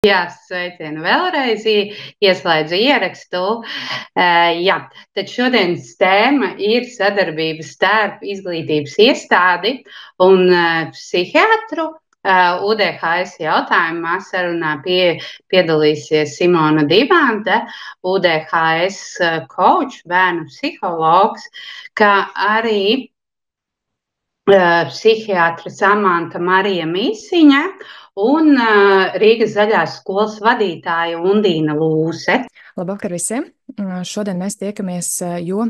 Jā, sveicienu vēlreiz, ieslēdzu ierakstu. Jā, tad šodienas tēma ir sadarbība starp izglītības iestādi un psihiatru. UDHS jautājumā sarunā piedalīsies Simona Dibante, UDHS coach, bērnu psihologs, kā arī psihiatra Samanta Marija Mīsiņa un Rīgas zaļās skolas vadītāja Undīna Lūse. Labvakar visiem! Šodien mēs tiekamies, jo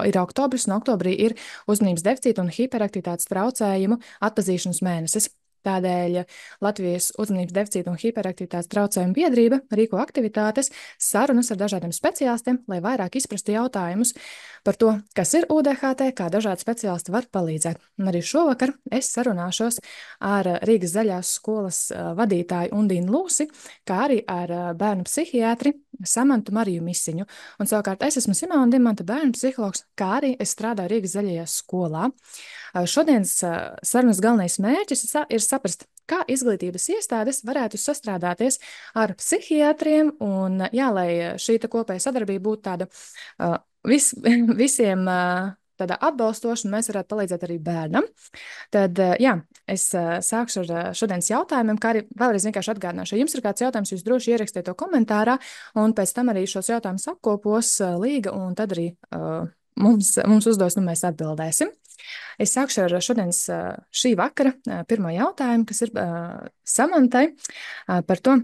ir oktobris, un oktobrī ir uzmanības deficīta un hiperaktivitātes traucējumu atpazīšanas mēnesis. Tādēļ Latvijas uzmanības deficīta un hiperaktivitātes traucējumu biedrība rīko aktivitātes, sarunas ar dažādiem speciālistiem, lai vairāk izprastu jautājumus par to, kas ir UDHT, kā dažādi speciālisti var palīdzēt. Un arī šovakar es sarunāšos ar Rīgas zaļās skolas vadītāju Undīnu Lūsi, kā arī ar bērnu psihiatri Samantu Mariju Misiņu. Un savukārt es esmu Simona Dibante, bērnu psihologs, kā arī es strādāju Rīgas zaļajā skolā. Šodienas sarunas galvenais mērķis ir saprast, kā izglītības iestādes varētu sastrādāties ar psihiatriem un, jā, lai šī kopēja sadarbība būtu tāda visiem tāda atbalstoša, un mēs varētu palīdzēt arī bērnam. Tad, jā, es sākšu ar šodienas jautājumiem, kā arī vēlreiz vienkārši atgādināšu. Ja jums ir kāds jautājums, jūs droši ierakstiet to komentārā, un pēc tam arī šos jautājumus apkopos Līga, un tad arī mums uzdos, un mēs atbildēsim. Es sākšu ar šodienas šī vakara pirmo jautājumu, kas ir Samantai par to.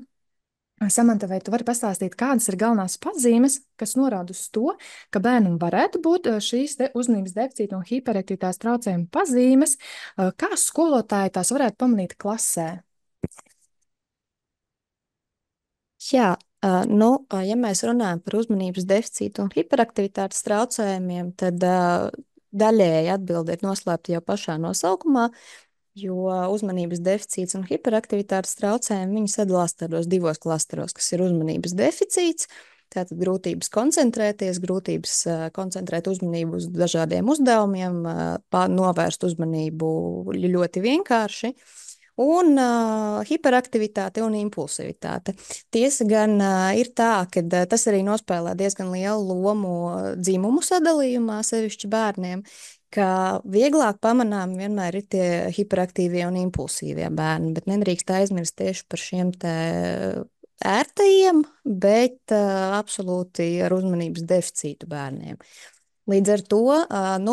Samanta, vai tu vari pastāstīt, kādas ir galvenās pazīmes, kas norāda uz to, ka bērnam varētu būt šīs uzmanības deficīta un hiperaktivitātes traucējuma pazīmes, kā skolotāji tās varētu pamanīt klasē? Jā, ja mēs runājam par uzmanības deficītu un hiperaktivitātes traucējumiem, tad daļēji atbilde ir noslēpta jau pašā nosaukumā, jo uzmanības deficīts un hiperaktivitātes traucējumi viņi sadalās tādos divos klasteros, kas ir uzmanības deficīts, tātad grūtības koncentrēties, grūtības koncentrēt uzmanību uz dažādiem uzdevumiem, novērst uzmanību ļoti vienkārši, un hiperaktivitāte un impulsivitāte. Tiesa gan ir tā, ka tas arī nospēlē diezgan lielu lomu dzimumu sadalījumā, sevišķi bērniem, ka vieglāk pamanām vienmēr ir tie hiperaktīvie un impulsīvie bērni, bet nedrīkst aizmirst tieši par šiem te ērtajiem, bet absolūti ar uzmanības deficītu bērniem. Līdz ar to,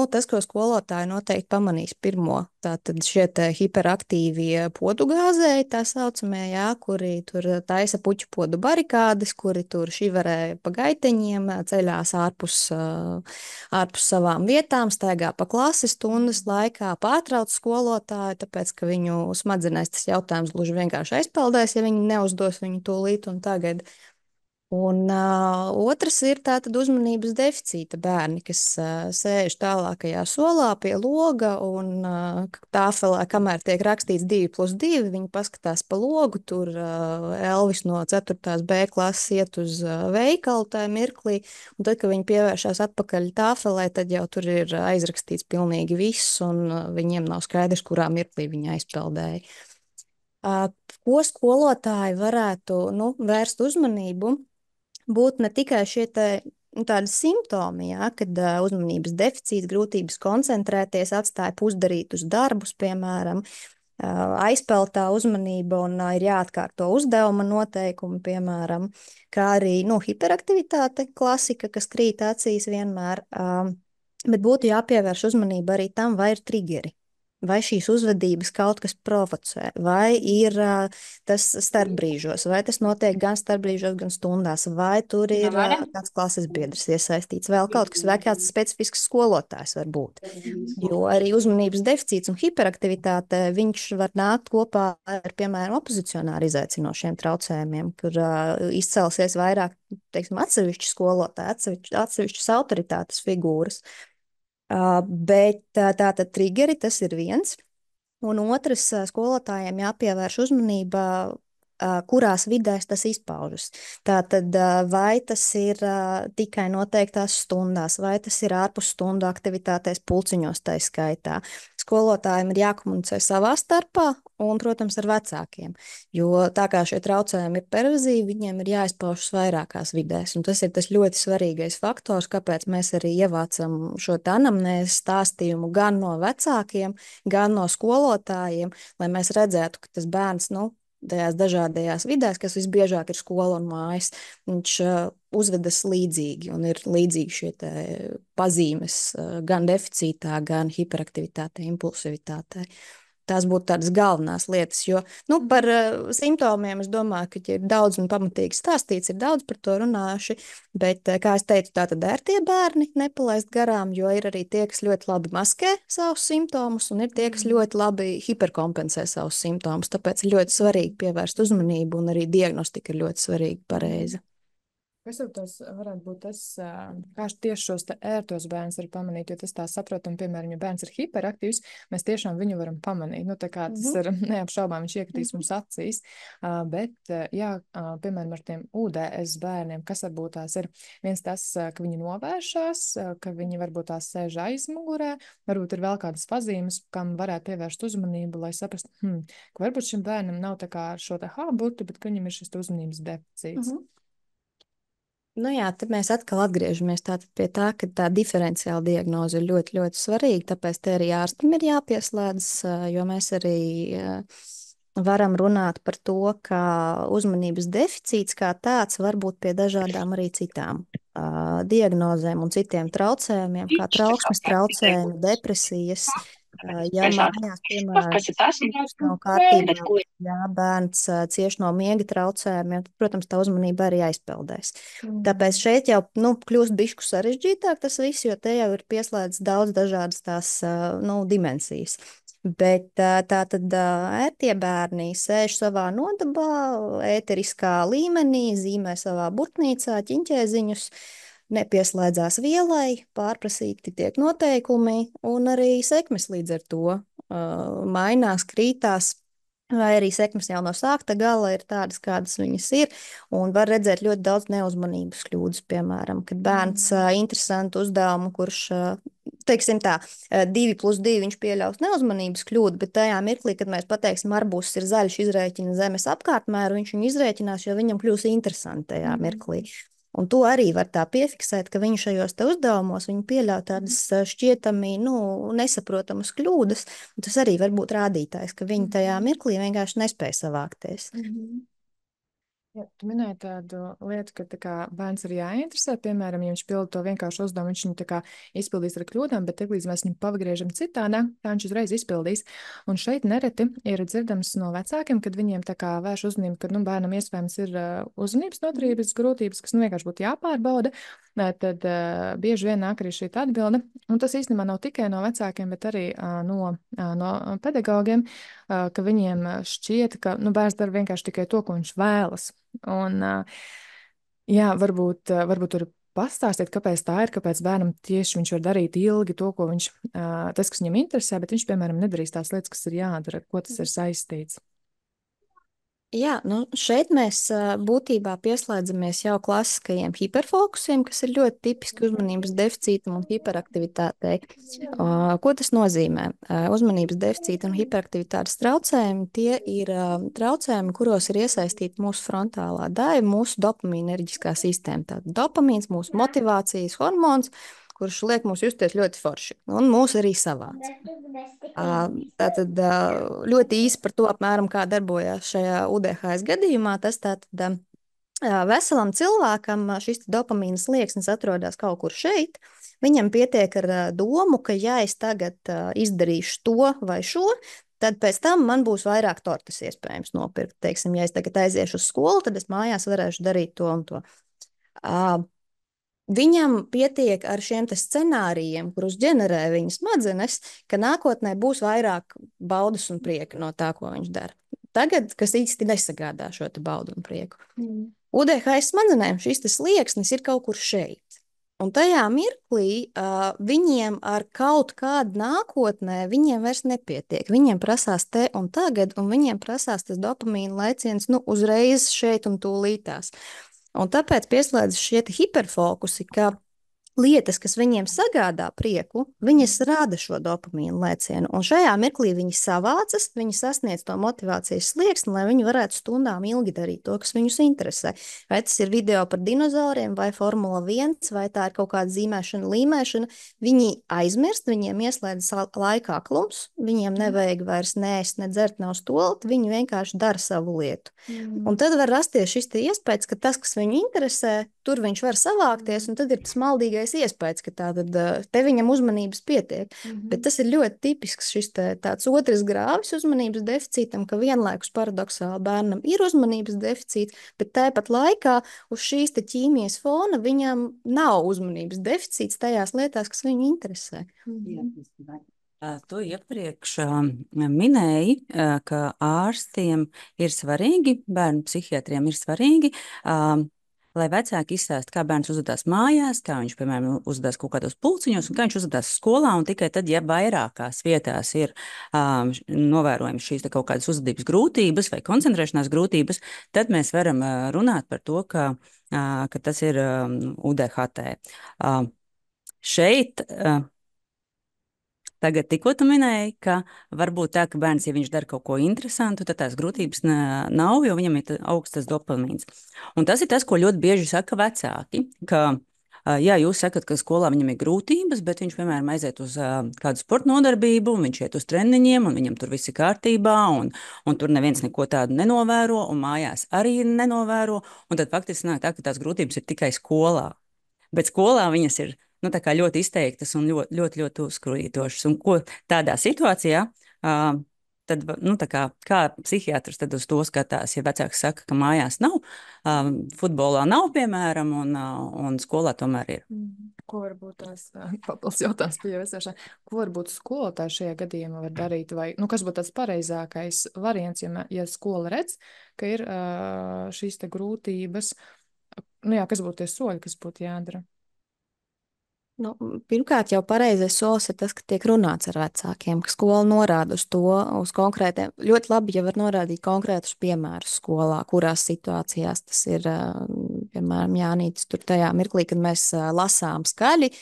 tas, ko skolotāji noteikti pamanīs pirmo, tātad šie te hiperaktīvie podugāzēji, tā saucamie, jā, kuri tur taisa puķu podu barikādes, kuri tur šiverē pa gaiteņiem, ceļās ārpus savām vietām, staigā pa klasi stundas laikā, pārtrauc skolotāju, tāpēc, ka viņu smadzenēs tas jautājums gluži vienkārši aizpeldēs, ja viņi neuzdos viņu tūlīt un tagad. Un otrs ir tātad uzmanības deficīta bērni, kas sēž tālākajā solā pie loga un tāfelē, kamēr tiek rakstīts 2+2, viņi paskatās pa logu, tur Elvis no 4. B klases iet uz veikalu tajā mirklī, un tad, kad viņi pievēršās atpakaļ tāfelē, tad jau tur ir aizrakstīts pilnīgi viss, un viņiem nav skaidrs, kurā mirklī viņi aizpeldēja. Ko skolotāji varētu vērst uzmanību? Būtu ne tikai šie tādi simptomi, jā, kad uzmanības deficīts, grūtības koncentrēties, atstāja pusdarītus darbus, piemēram, aizpeltā uzmanība un ir jāatkārto uzdevuma noteikumi, piemēram, kā arī hiperaktivitāte, klasika, kas krīt acīs vienmēr, bet būtu jāpievērš uzmanība arī tam, vai ir trigeri. Vai šīs uzvedības kaut kas provocē, vai ir tas starpbrīžos, vai tas notiek gan starpbrīžos, gan stundās, vai tur ir kāds klases biedrs iesaistīts, vēl kaut kas, vai kāds specifisks skolotājs var būt. Jo arī uzmanības deficīts un hiperaktivitāte, viņš var nākt kopā ar, piemēram, opozicionāri izaicinošiem traucējumiem, kur izcelsies vairāk, teiksim, atsevišķi skolotāji, atsevišķas autoritātes figūras. Bet tātad triggeri, tas ir viens, un otrs skolotājiem jāpievērš uzmanība, kurās vidēs tas izpaužas. Tātad vai tas ir tikai noteiktās stundās, vai tas ir ārpus stundu aktivitātēs pulciņos tai skaitā. Skolotājiem ir jākomunicē savā starpā un, protams, ar vecākiem. Jo tā kā šie traucējumi ir pervazīvi, viņiem ir jāizpaužas vairākās vidēs. Un tas ir tas ļoti svarīgais faktors, kāpēc mēs arī ievācam šo anamnēzes stāstījumu gan no vecākiem, gan no skolotājiem, lai mēs redzētu, ka tas bērns, tajās dažādajās vidēs, kas visbiežāk ir skola un mājas, viņš uzvedas līdzīgi un ir līdzīgi šie pazīmes gan deficītā, gan hiperaktivitātei, impulsivitātei. Tās būtu tādas galvenās lietas, jo par simptomiem es domāju, ka ir daudz un pamatīgi stāstīts, ir daudz par to runājuši, bet, kā es teicu, tātad tie bērni nepalaist garām, jo ir arī tie, kas ļoti labi maskē savus simptomus, un ir tie, kas ļoti labi hiperkompensē savus simptomus, tāpēc ir ļoti svarīgi pievērst uzmanību, un arī diagnostika ir ļoti svarīga pareiza. Kas varētu būt tas, kā tieši šos ērtos bērnus var pamanīt, jo tas tā saprotam, piemēram, ja bērns ir hiperaktīvs, mēs tiešām viņu varam pamanīt. Tā kā tas ir neapšaubām, viņš iekritīs mums acīs, bet, jā, piemēram, ar tiem UDS bērniem, kas varbūt tās ir viens tas, ka viņi novēršās, ka viņi varbūt tās sēž aizmugurē, varbūt ir vēl kādas pazīmes, kam varētu pievērst uzmanību, lai saprastu, ka varbūt šim bērnam nav tā kā ar šo burtu, bet ka viņam ir šis uzmanības deficīts. Jā, tad mēs atkal atgriežamies pie tā, ka tā diferenciāla diagnoze ir ļoti, ļoti svarīga, tāpēc te arī ārstim ir jāpieslēdz, jo mēs arī varam runāt par to, ka uzmanības deficīts kā tāds var būt pie dažādām arī citām diagnozēm un citiem traucējumiem, kā trauksmes traucējumi, depresijas. Ja mājās, piemēram, nav kārtībā, ja bērns cieš no miega traucējumiem, tad, protams, tā uzmanība arī aizpeldēs. Tāpēc šeit jau kļūst bišķi sarežģītāk tas viss, jo te jau ir pieslēdzas daudz dažādas tās dimensijas. Bet tātad ērtie bērni sēž savā nodabā, ēteriskā līmenī, zīmē savā burtnīcā ķiņķēziņus, nepieslēdzās vielai, pārprasīti tiek noteikumi, un arī sekmes līdz ar to mainās, krītās, vai arī sekmes jau no sākta gala ir tādas, kādas viņas ir, un var redzēt ļoti daudz neuzmanības kļūdas, piemēram, kad bērns interesantu uzdevumu, kurš, teiksim tā, 2+2 viņš pieļaus neuzmanības kļūdu, bet tajā mirklī, kad mēs pateiksim, arbūs ir zaļš, izrēķina zemes apkārtmēru, viņš viņu izrēķinās, jo viņam kļūs interesanti tajā mirklī. Un to arī var tā piefiksēt, ka viņi šajos te uzdevumos viņi pieļauj tādas šķietami nesaprotamas kļūdas. Un tas arī var būt rādītājs, ka viņi tajā mirklī vienkārši nespēja savākties. Ja, tu minēji tādu lietu, ka kā, bērns ir jāinteresē, piemēram, ja viņš pilda to vienkāršu uzdevumu, viņš viņu kā, izpildīs ar kļūdām, bet līdz mēs viņu pagriežam citādā, tā viņš uzreiz izpildīs. Un šeit nereti ir dzirdams no vecākiem, kad viņiem tā kā vērš uzmanību, ka bērnam iespējams ir uzmanības noturības grūtības, kas vienkārši būtu jāpārbauda, tad bieži vien nāk arī šī atbilde. Un tas īstenībā nav tikai no vecākiem, bet arī no pedagogiem, ka viņiem šķiet, ka bērns dara vienkārši tikai to, ko viņš vēlas. Un, jā, varbūt tur pastāstīt, kāpēc tā ir, kāpēc bērnam tieši viņš var darīt ilgi to, ko viņš, tas, kas viņam interesē, bet viņš, piemēram, nedarīs tās lietas, kas ir jādara, ko tas ir saistīts. Jā, šeit mēs būtībā pieslēdzamies jau klasiskajiem hiperfokusiem, kas ir ļoti tipiski uzmanības deficītam un hiperaktivitātei. Ko tas nozīmē? Uzmanības deficīta un hiperaktivitātes traucējumi, tie ir traucējumi, kuros ir iesaistīta mūsu frontālā daļa, mūsu dopamīna enerģiskā sistēma. Tātad dopamīns, mūsu motivācijas hormons, kurš liek mums justies ļoti forši, un mūs arī savāc. Tātad ļoti īsi par to apmēram, kā darbojās šajā UDHS gadījumā, tas tātad veselam cilvēkam šis dopamīna slieksnis atrodas kaut kur šeit, viņam pietiek ar domu, ka ja es tagad izdarīšu to vai šo, tad pēc tam man būs vairāk tortes iespējams nopirkt. Teiksim, ja es tagad aiziešu uz skolu, tad es mājās varēšu darīt to un to. Viņam pietiek ar šiem scenārijiem, kurus ģenerē viņa smadzenes, ka nākotnē būs vairāk baudas un prieka no tā, ko viņš dara. Tagad, kas īsti nesagādā šo baudu un prieku. UDHS smadzenēm šis slieksnis ir kaut kur šeit. Un tajā mirklī viņiem ar kaut kādu nākotnē viņiem vairs nepietiek. Viņiem prasās te un tagad, un viņiem prasās tas dopamīna lēciens uzreiz šeit un tūlītās. Un tāpēc pieslēdzas šie hiperfokusi, ka lietas, kas viņiem sagādā prieku, viņas rada šo dopamīnu lēcienu. Un šajā mirklī viņi savācas, viņi sasniedz to motivācijas slieksni, lai viņi varētu stundām ilgi darīt to, kas viņus interesē. Vai tas ir video par dinozauriem, vai Formula 1, vai tā ir kaut kāda zīmēšana, līmēšana. Viņi aizmirst, viņiem ieslēdzas laika aklums, viņiem nevajag vairs nēst, ne dzert, nav stolt, viņi vienkārši dara savu lietu. Un tad var rasties šis iespējas, ka tas, kas viņu interesē, tur viņš var savākties, un tad ir tas maldīgais iespējas, ka tātad te viņam uzmanības pietiek. Bet tas ir ļoti tipisks šis tāds otrs grāvis uzmanības deficītam, ka vienlaikus paradoksāli bērnam ir uzmanības deficīts, bet tāpat laikā uz šīs te ķīmijas fona viņam nav uzmanības deficīts tajās lietās, kas viņu interesē. Tu iepriekš minēji, ka ārstiem ir svarīgi, bērnu psihiatriem ir svarīgi, lai vecāki izstāsta, kā bērns uzvedās mājās, kā viņš, piemēram, uzvedās kaut kādos pulciņos, un kā viņš uzvedās skolā, un tikai tad, ja vairākās vietās ir novērojams šīs kaut kādas uzvedības grūtības vai koncentrēšanās grūtības, tad mēs varam runāt par to, ka tas ir UDHT. Šeit tagad tikko tu minēji, ka varbūt tā, ka bērns, ja viņš dara kaut ko interesantu, tad tās grūtības nav, jo viņam ir augstas dopamīns. Un tas ir tas, ko ļoti bieži saka vecāki, ka, jā, jūs sakat, ka skolā viņam ir grūtības, bet viņš, piemēram, aiziet uz kādu sporta nodarbību, un viņš iet uz treniņiem, un viņam tur viss ir kārtībā, un tur neviens neko tādu nenovēro, un mājās arī nenovēro, un tad faktiski nāk tā, ka tās grūtības ir tikai skolā. Bet skolā viņas ir tā kā ļoti izteiktas un ļoti uzkrītošas. Un ko tādā situācijā, tad, kā psihiatrs tad uz to skatās, ja vecāks saka, ka mājās nav, futbolā nav, piemēram, un skolā tomēr ir. Ko varbūt tās papildus jautājums pie ieviesēšanā? Ko varbūt skolotāji šajā gadījumā var darīt? Vai, kas būtu tāds pareizākais variants, ja skola redz, ka ir šīs te grūtības, kas būtu tie soļi, kas būtu jādara? Pirmkārt, jau pareizais solis ir tas, ka tiek runāts ar vecākiem, ka skola norāda uz to, uz konkrētiem. Ļoti labi, ja var norādīt konkrētus piemērus skolā, kurās situācijās tas ir, piemēram, Jānītis tur tajā mirklī, kad mēs lasām skaļi,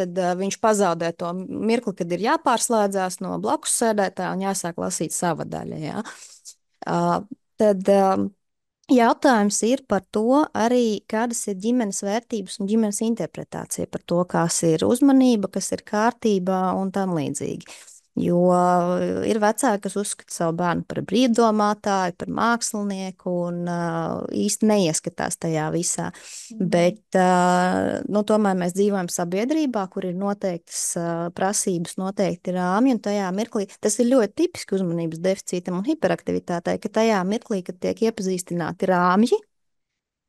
tad viņš pazaudē to mirkli, kad ir jāpārslēdzās no blakus sēdētāja un jāsāk lasīt sava daļa. Ja? Tad jautājums ir par to arī, kādas ir ģimenes vērtības un ģimenes interpretācija par to, kas ir uzmanība, kas ir kārtībā un tam līdzīgi. Jo ir vecāki, kas uzskata savu bērnu par brīvdomātāju, par mākslinieku un īsti neieskatās tajā visā. Bet tomēr mēs dzīvojam sabiedrībā, kur ir noteiktas prasības, noteikti rāmji, un tajā mirklī tas ir ļoti tipiski uzmanības deficītam un hiperaktivitātei, ka tajā mirklī, kad tiek iepazīstināti rāmji,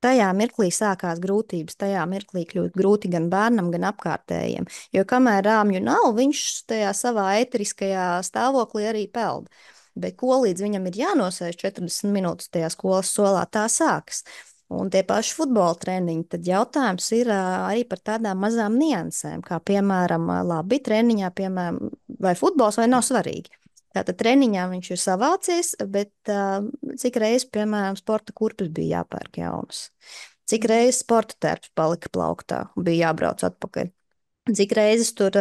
tajā mirklī sākās grūtības, tajā mirklī kļūt grūti gan bērnam, gan apkārtējiem. Jo kamēr rāmju nav, viņš tajā savā ēteriskajā stāvoklī arī peld. Bet ko līdz viņam ir jānosēž 40 minūtes tajā skolas solā, tā sākas. Un tie paši futbola treniņi, tad jautājums ir arī par tādām mazām niansēm, kā piemēram, labi, treniņā, piemēram, vai futbols vai nav svarīgi. Tātad treniņā viņš ir savācies, bet cik reizes, piemēram, sporta kurpes bija jāpērk jaunas. Cik reizes sporta tērps palika plauktā un bija jābrauc atpakaļ. Cik reizes tur,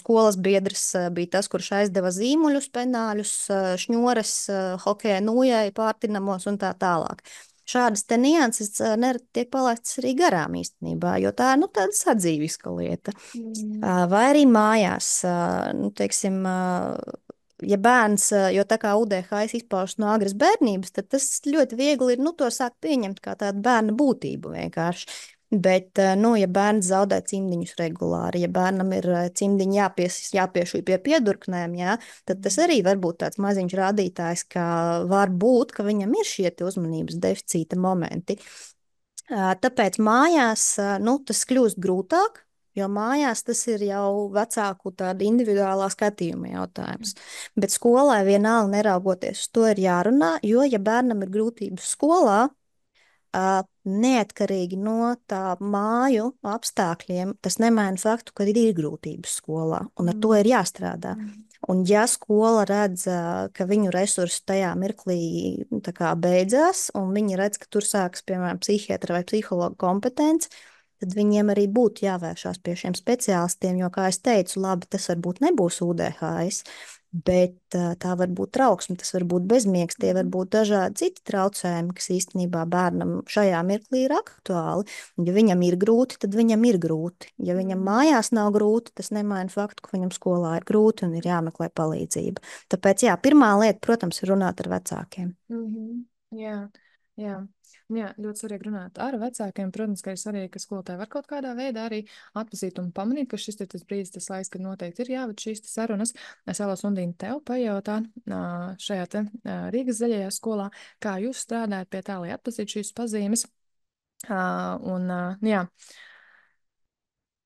skolas biedrs bija tas, kurš aizdeva zīmuļus, penāļus, šņores, hokeja nūjai, pārtinamos un tā tālāk. Šādas te nianses nereti tiek palaistas arī garām īstenībā, jo tā ir tāda sadzīviska lieta. Vai arī mājās, teiksim, ja bērns, jo tā kā UDHS izpaužas no agras bērnības, tad tas ļoti viegli ir, to sākt pieņemt kā tādu bērna būtību vienkārši. Bet, ja bērns zaudē cimdiņus regulāri, ja bērnam ir cimdiņi jāpiešuj pie piedurknēm, tad tas arī var būt tāds maziņš rādītājs, ka var būt, ka viņam ir šie uzmanības deficīta momenti. Tāpēc mājās, tas kļūst grūtāk, jo mājās tas ir jau vecāku tāda individuālā skatījuma jautājums. Bet skolai vienalga neraugoties uz to ir jārunā, jo, ja bērnam ir grūtības skolā, neatkarīgi no tā māju apstākļiem, tas nemaina faktu, ka ir grūtības skolā, un ar to ir jāstrādā. Un ja skola redz, ka viņu resursi tajā mirklī beidzās, un viņi redz, ka tur sākas, piemēram, psihiatra vai psihologa kompetence, tad viņiem arī būtu jāvēršās pie šiem speciālistiem, jo, kā es teicu, labi, tas varbūt nebūs UDHS, bet tā var būt trauksme, tas var būt bezmiegs, tie var būt dažādi citi traucējumi, kas īstenībā bērnam šajā mirklī ir aktuāli. Ja viņam ir grūti, tad viņam ir grūti. Ja viņam mājās nav grūti, tas nemaina faktu, ka viņam skolā ir grūti un ir jāmeklē palīdzība. Tāpēc, jā, pirmā lieta, protams, ir runāt ar vecākiem. Jā, jā. Jā, ļoti svarīgi runāt ar vecākiem. Protams, ka ir svarīgi, ka skolotāji var kaut kādā veidā arī atpazīt un pamanīt, ka šis ir tas brīdis, tas laiks, kad noteikti ir jāved šīs sarunas. Es vēlos, Undīna, tev pajautāt šajā te Rīgas zaļajā skolā, kā jūs strādājat pie tā, lai atpazītu šīs pazīmes. Jā,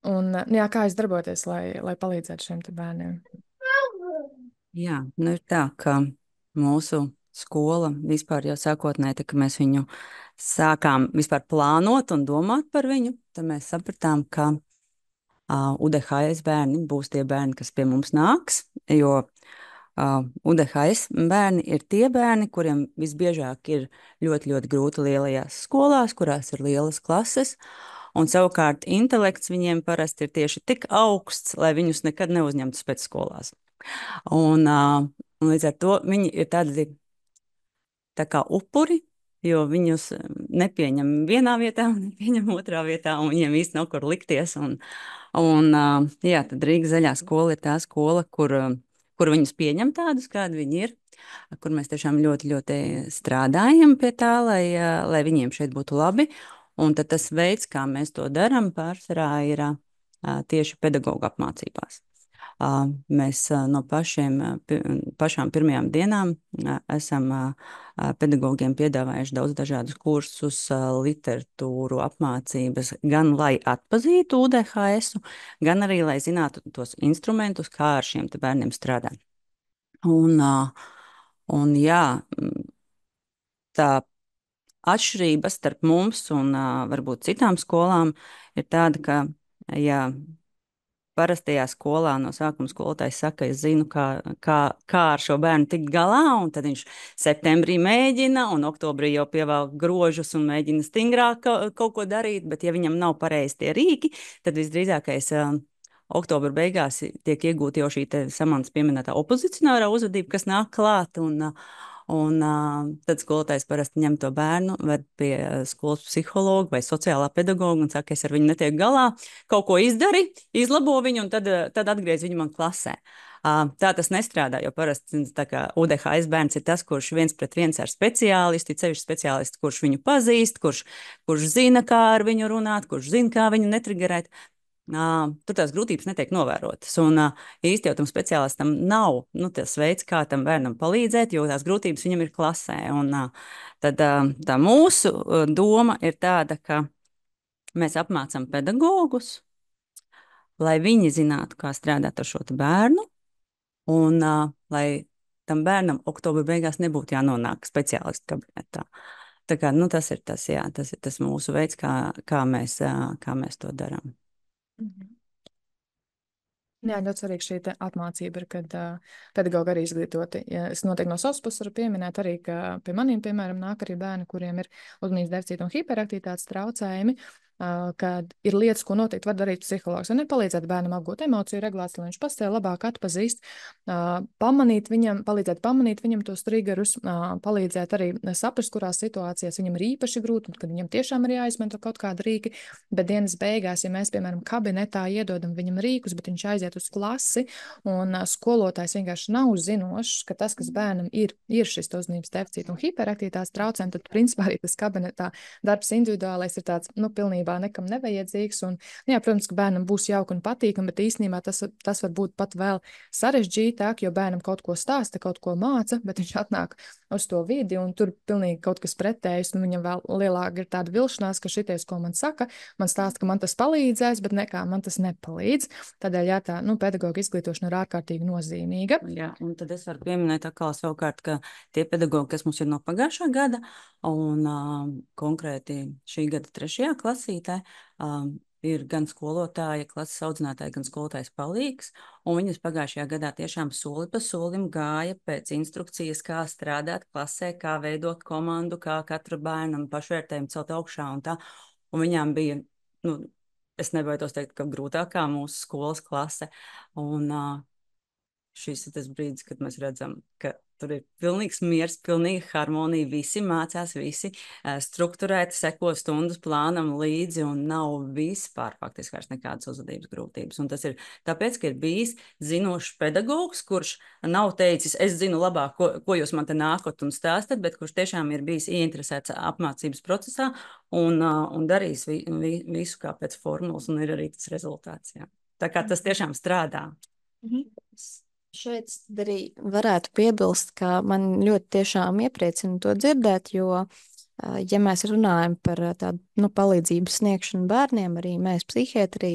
kā jūs darbojaties, lai palīdzētu šiem te bērniem? Jā, nu ir tā, ka mūsu skola vispār jau sākotnēji, tā, ka mēs viņu sākām vispār plānot un domāt par viņu, tad mēs sapratām, ka UDHS bērni būs tie bērni, kas pie mums nāks, jo UDHS bērni ir tie bērni, kuriem visbiežāk ir ļoti, ļoti grūti lielajās skolās, kurās ir lielas klases, un savukārt intelekts viņiem parasti ir tieši tik augsts, lai viņus nekad neuzņemtu spēcskolās. Un līdz ar to viņi ir tādi tā kā upuri, jo viņus nepieņem vienā vietā, nepieņem otrā vietā, un viņiem īsti nav kur likties. Jā, tad Rīgas zaļā skola ir tā skola, kur viņus pieņem tādus, kādi viņi ir, kur mēs tiešām ļoti, ļoti strādājam pie tā, lai viņiem šeit būtu labi. Un tad tas veids, kā mēs to darām, pārsvarā ir tieši pedagoģa apmācībās. Mēs no pašām pirmajām dienām esam pedagogiem piedāvājuši daudz dažādus kursus, literatūru, apmācības, gan lai atpazītu UDHS, gan arī lai zinātu tos instrumentus, kā ar šiem bērniem strādāt. Un jā, tā atšķirība starp mums un varbūt citām skolām ir tāda, ka, ja parastajā skolā no sākuma skolotājs saka, es zinu, kā ar šo bērnu tikt galā, un tad viņš septembrī mēģina, un oktobrī jau pievelk grožus un mēģina stingrāk kaut ko darīt, bet ja viņam nav pareizi tie rīki, tad visdrīzākais oktobra beigās tiek iegūta jau šī Samantas pieminētā opozicionārā uzvedība, kas nāk klāt, un tad skolotājs parasti ņem to bērnu, ved pie skolas psihologa vai sociālā pedagoga un saka, es ar viņu netieku galā, kaut ko izdari, izlabo viņu un tad atgriez viņu man klasē. Tā tas nestrādā, jo parasti UDHS bērns ir tas, kurš viens pret viens ar speciālistu, ceļš speciālists, kurš viņu pazīst, kurš zina, kā ar viņu runāt, kurš zina, kā viņu netrigerēt. Tur tās grūtības netiek novērotas. Un īsti jau tam speciālistam nav tas veids, kā tam bērnam palīdzēt, jo tās grūtības viņam ir klasē. Un tad tā mūsu doma ir tāda, ka mēs apmācam pedagogus, lai viņi zinātu, kā strādāt ar šo bērnu, un lai tam bērnam oktobra beigās nebūtu jānonāk speciālistu kabinetā. Tā kā, tas ir tas mūsu veids, kā mēs to darām. Jā, ļoti svarīgi šī apmācība ir, kad pedagogi arī izglītoti. Ja es noteikti no savas puses varu pieminēt arī, ka pie maniem, piemēram, nāk arī bērni, kuriem ir uzmanības deficīta un hiperaktivitātes traucējumi, kad ir lietas, ko noteikti var darīt psihologs. Un ir palīdzēt bērnam apgūt emociju regulāciju, lai viņš pats sev labāk atpazīst, palīdzēt pamanīt viņam tos triggerus, palīdzēt arī saprast, kurās situācijās viņam ir īpaši grūti, un kad viņam tiešām ir jāizmanto kaut kāda rīki, bet dienas beigās, ja mēs, piemēram, kabinetā iedodam viņam rīkus, bet viņš aiziet uz klasi, un skolotājs vienkārši nav zinošs, ka tas, kas bērnam ir šis uzmanības deficīta un hiperaktivitātes traucējumi, tad, principā, arī tas kabinetā darbs individuālais ir tāds, pilnībā nekam nevajadzīgs, un, jā, protams, ka bērnam būs jauki un patīkami, bet īstenībā tas var būt pat vēl sarežģītāk, jo bērnam kaut ko stāsta, kaut ko māca, bet viņš atnāk uz to vidi, un tur pilnīgi kaut kas pretējs, un viņam vēl lielāka ir tāda vilšanās, ka šities, ko man saka, man stāsta, ka man tas palīdzēs, bet nekā man tas nepalīdz. Tādēļ, jā, tā, pedagoga izglītošana ir ārkārtīgi nozīmīga. Jā, un tad es varu pieminēt atkal savukārt, ka tie pedagogi, kas mums ir no pagājušā gada, un konkrēti šī gada 3. klasītē, ir gan skolotāja, klases audzinātāja, gan skolotājs palīgs, un viņas pagājušajā gadā tiešām soli pa solim gāja pēc instrukcijas, kā strādāt klasē, kā veidot komandu, kā katru bērnam pašvērtējumu celt augšā un tā, un viņām bija, es nebaidos teikt, ka grūtākā mūsu skolas klase. Un šis ir tas brīdis, kad mēs redzam, ka tur ir pilnīgs miers, pilnīga harmonija, visi mācās, visi strukturēti seko stundas plānam līdzi un nav vispār faktiski vairs nekādas uzvedības grūtības. Un tas ir tāpēc, ka ir bijis zinošs pedagogs, kurš nav teicis, es zinu labāk, ko jūs man te nākot un stāstat, bet kurš tiešām ir bijis ieinteresēts apmācības procesā un darījis visu kā pēc formulas, un ir arī tas rezultāts. Jā. Tā kā tas tiešām strādā. Šeit arī varētu piebilst, ka man ļoti tiešām iepriecina to dzirdēt, jo, ja mēs runājam par tādu palīdzības sniegšanu bērniem, arī mēs psihiatri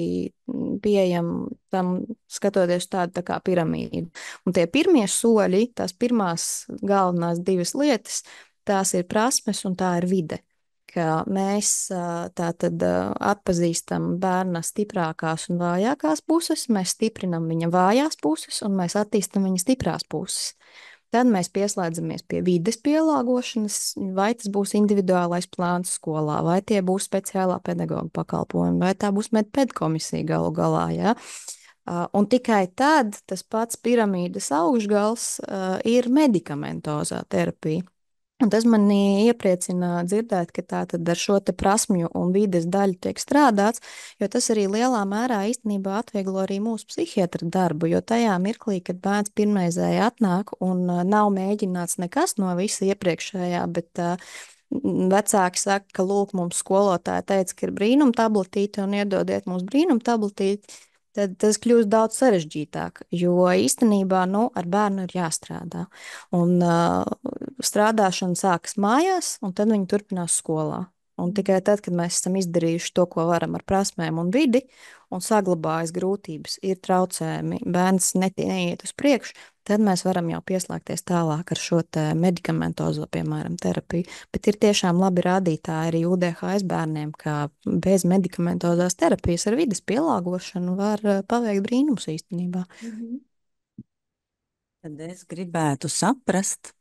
pieejam tam skatoties tādu tā kā piramīdu. Un tie pirmie soļi, tās pirmās galvenās divas lietas, tās ir prasmes un tā ir vide. Ka mēs tātad atpazīstam bērna stiprākās un vājākās puses, mēs stiprinam viņa vājās puses un mēs attīstam viņa stiprās puses. Tad mēs pieslēdzamies pie vides pielāgošanas, vai tas būs individuālais plāns skolā, vai tie būs speciālā pedagoga pakalpojumi, vai tā būs medpedkomisija galu galā, ja? Un tikai tad tas pats piramīdas augšgals ir medikamentozā terapija. Un tas mani iepriecina dzirdēt, ka tātad ar šo te prasmju un vides daļu tiek strādāts, jo tas arī lielā mērā īstenībā atvieglo arī mūsu psihiatra darbu, jo tajā mirklī, kad bērns pirmreizēji atnāk un nav mēģināts nekas no visa iepriekšējā, bet vecāki saka, ka lūk, mums skolotāja teica, ka ir brīnum tabletīte un iedodiet mums brīnum tabletīti, tad tas kļūst daudz sarežģītāk, jo īstenībā ar bērnu ir jāstrādā. Un strādāšana sākas mājās, un tad viņi turpinās skolā. Un tikai tad, kad mēs esam izdarījuši to, ko varam ar prasmēm un vidi, un saglabājas grūtības, ir traucējumi, bērns neiet uz priekšu, tad mēs varam jau pieslēgties tālāk ar šo te medikamentozo, piemēram, terapiju. Bet ir tiešām labi rādītāji arī UDHS bērniem, ka bez medikamentozās terapijas ar vides pielāgošanu var paveikt brīnums īstenībā. Tad es gribētu saprast,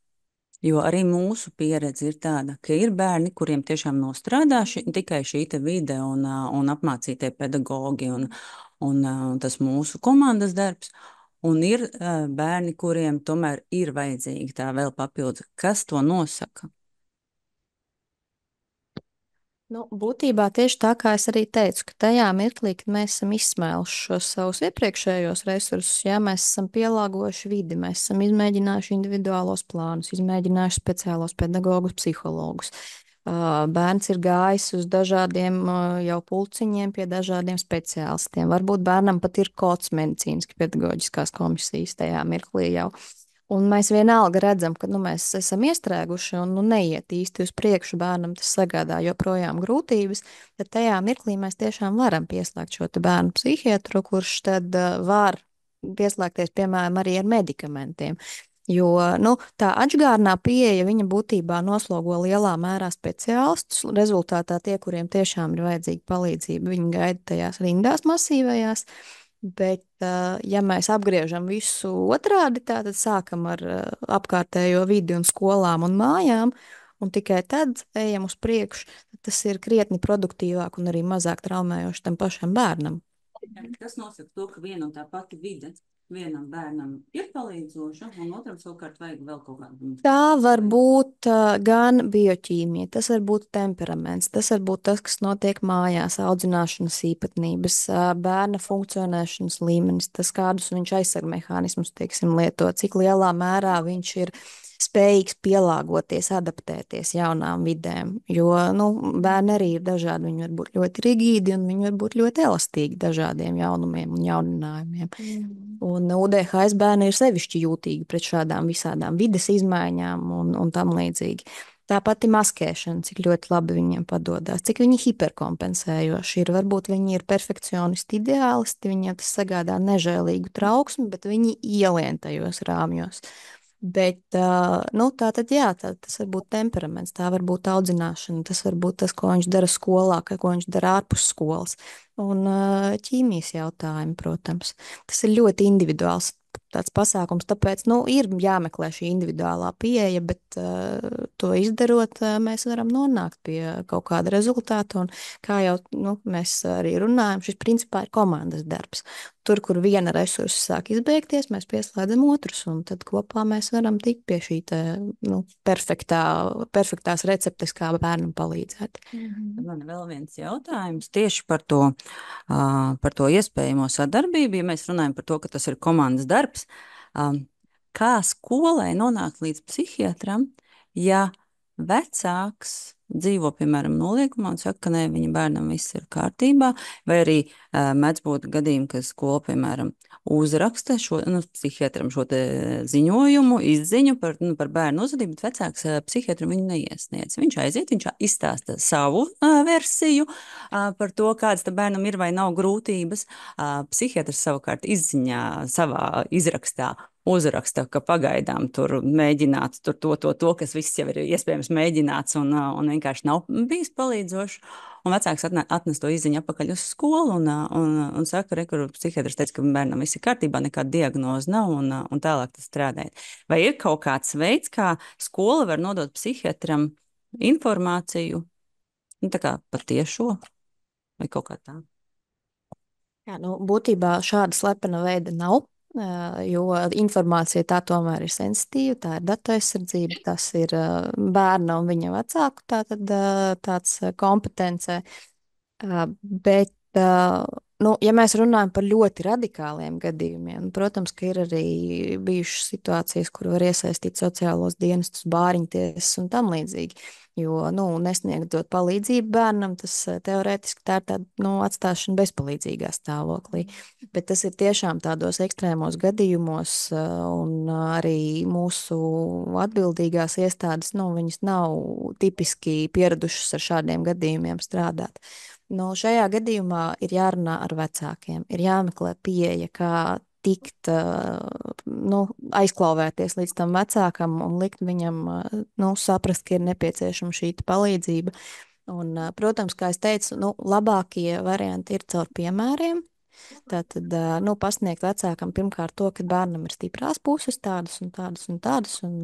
jo arī mūsu pieredze ir tāda, ka ir bērni, kuriem tiešām nostrādā tikai šī te vide un apmācītie pedagogi un tas mūsu komandas darbs. Un ir bērni, kuriem tomēr ir vajadzīga tā vēl papildus. Kas to nosaka? Būtībā tieši tā, kā es arī teicu, ka tajā mirklī, kad mēs esam izsmēluši šos savus iepriekšējos resursus, ja mēs esam pielāgojuši vidi, mēs esam izmēģinājuši individuālos plānus, izmēģinājuši speciālos pedagogus, psihologus. Bērns ir gājis uz dažādiem jau pulciņiem pie dažādiem speciālistiem. Varbūt bērnam pat ir kods medicīniski pedagoģiskās komisijas tajā mirklī jau. Un mēs vienalga redzam, ka mēs esam iestrēguši un neiet īsti uz priekšu, bērnam tas sagādā joprojām grūtības, tad tajā mirklī mēs tiešām varam pieslēgt šo te bērnu psihiatru, kurš tad var pieslēgties, piemēram, arī ar medikamentiem. Jo tā atžgārnā pieeja, viņa būtībā noslogo lielā mērā speciālistus, rezultātā tie, kuriem tiešām ir vajadzīga palīdzība, viņi gaida tajās rindās masīvajās. Bet, ja mēs apgriežam visu otrādi, tad sākam ar apkārtējo vidi un skolām un mājām, un tikai tad ejam uz priekšu, tas ir krietni produktīvāk un arī mazāk traumējoši tam pašam bērnam. Tas nosaka to, ka viena un tā pati vide vienam bērnam ir palīdzoša, un otram savukārt vajag vēl kaut kādu. Tā var būt gan bioķīmija, tas var būt temperaments, tas var būt tas, kas notiek mājās, audzināšanas īpatnības, bērna funkcionēšanas līmenis, tas kādus viņš aizsargmehānismus, lieto, cik lielā mērā viņš ir spējīgs pielāgoties, adaptēties jaunām vidēm, jo bērni arī ir dažādi, viņi var būt ļoti rigīdi un viņi var būt ļoti elastīgi dažādiem jaunumiem un jauninājumiem. Un UDHS bērni ir sevišķi jūtīgi pret šādām visādām vides izmaiņām un tam līdzīgi. Tā pati maskēšana, cik ļoti labi viņiem padodas, cik viņi hiperkompensējoši ir. Varbūt viņi ir perfekcionisti, ideālisti, viņiem tas sagādā nežēlīgu trauksmi, bet viņi ielien tajos rāmjos. Bet, tātad, jā, tas var būt temperaments, tā var būt audzināšana, tas var būt tas, ko viņš dara skolā, ko viņš dara ārpus skolas. Un ķīmijas jautājumi, protams, tas ir ļoti individuāls. tāds pasākums, tāpēc, ir jāmeklē šī individuālā pieeja, bet to izdarot, mēs varam nonākt pie kaut kāda rezultāta, un kā jau, mēs arī runājam, šis principā ir komandas darbs. Tur, kur viena resursa sāk izbeigties, mēs pieslēdzam otrus, un tad kopā mēs varam tikt pie šī perfektās receptes, kā bērnam palīdzēt. Man vēl viens jautājums tieši par to iespējamo sadarbību, ja mēs runājam par to, ka tas ir komandas darbs. Kā skolai nonākt līdz psihiatram, ja vecāks dzīvo, piemēram, noliekumā un saka, ka nē, viņa bērnam viss ir kārtībā, vai arī mēdz būt gadījumi, ka skola, piemēram, uzraksta psihiatram šo ziņojumu, izziņu par bērnu uzvedību, bet vecāks psihiatram viņu neiesniedz. Viņš aiziet, viņš izstāsta savu versiju par to, kādas bērnam ir vai nav grūtības. Psihiatrs savukārt izziņā savā izrakstā uzraksta, ka pagaidām tur mēģināts to, kas viss jau ir iespējams mēģināts un vienkārši nav bijis palīdzoši. Un vecāks atnes to izziņu atpakaļ uz skolu un saka, kur psihiatrs teica, ka bērnam viss ir kārtībā, nekāda diagnoze nav un tālāk tas strādājot. Vai ir kaut kāds veids, kā skola var nodot psihiatram informāciju, tā kā patiešo vai kaut kā tā? Jā, būtībā šāda slepena veida nav. Jo informācija tā tomēr ir sensitīva, tā ir datu aizsardzība, tas ir bērna un viņa vecāku tāds kompetence. Bet, ja mēs runājam par ļoti radikāliem gadījumiem, protams, ka ir arī bijušas situācijas, kur var iesaistīt sociālos dienestus, bāriņtiesas un tam līdzīgi. Jo, nesniegdot palīdzību bērnam, tas teorētiski tā ir tāda, atstāšana bezpalīdzīgā stāvoklī. Bet tas ir tiešām tādos ekstrēmos gadījumos, un arī mūsu atbildīgās iestādes, viņas nav tipiski pieradušas ar šādiem gadījumiem strādāt. Šajā gadījumā ir jārunā ar vecākiem, ir jāmeklē pieeja, kā tikt, aizklauvēties līdz tam vecākam un likt viņam, saprast, ka ir nepieciešama šī palīdzība. Un, protams, kā es teicu, labākie varianti ir caur piemēriem. Tātad, pasniegt vecākam pirmkārt to, ka bērnam ir stiprās puses tādas un tādas un tādas, un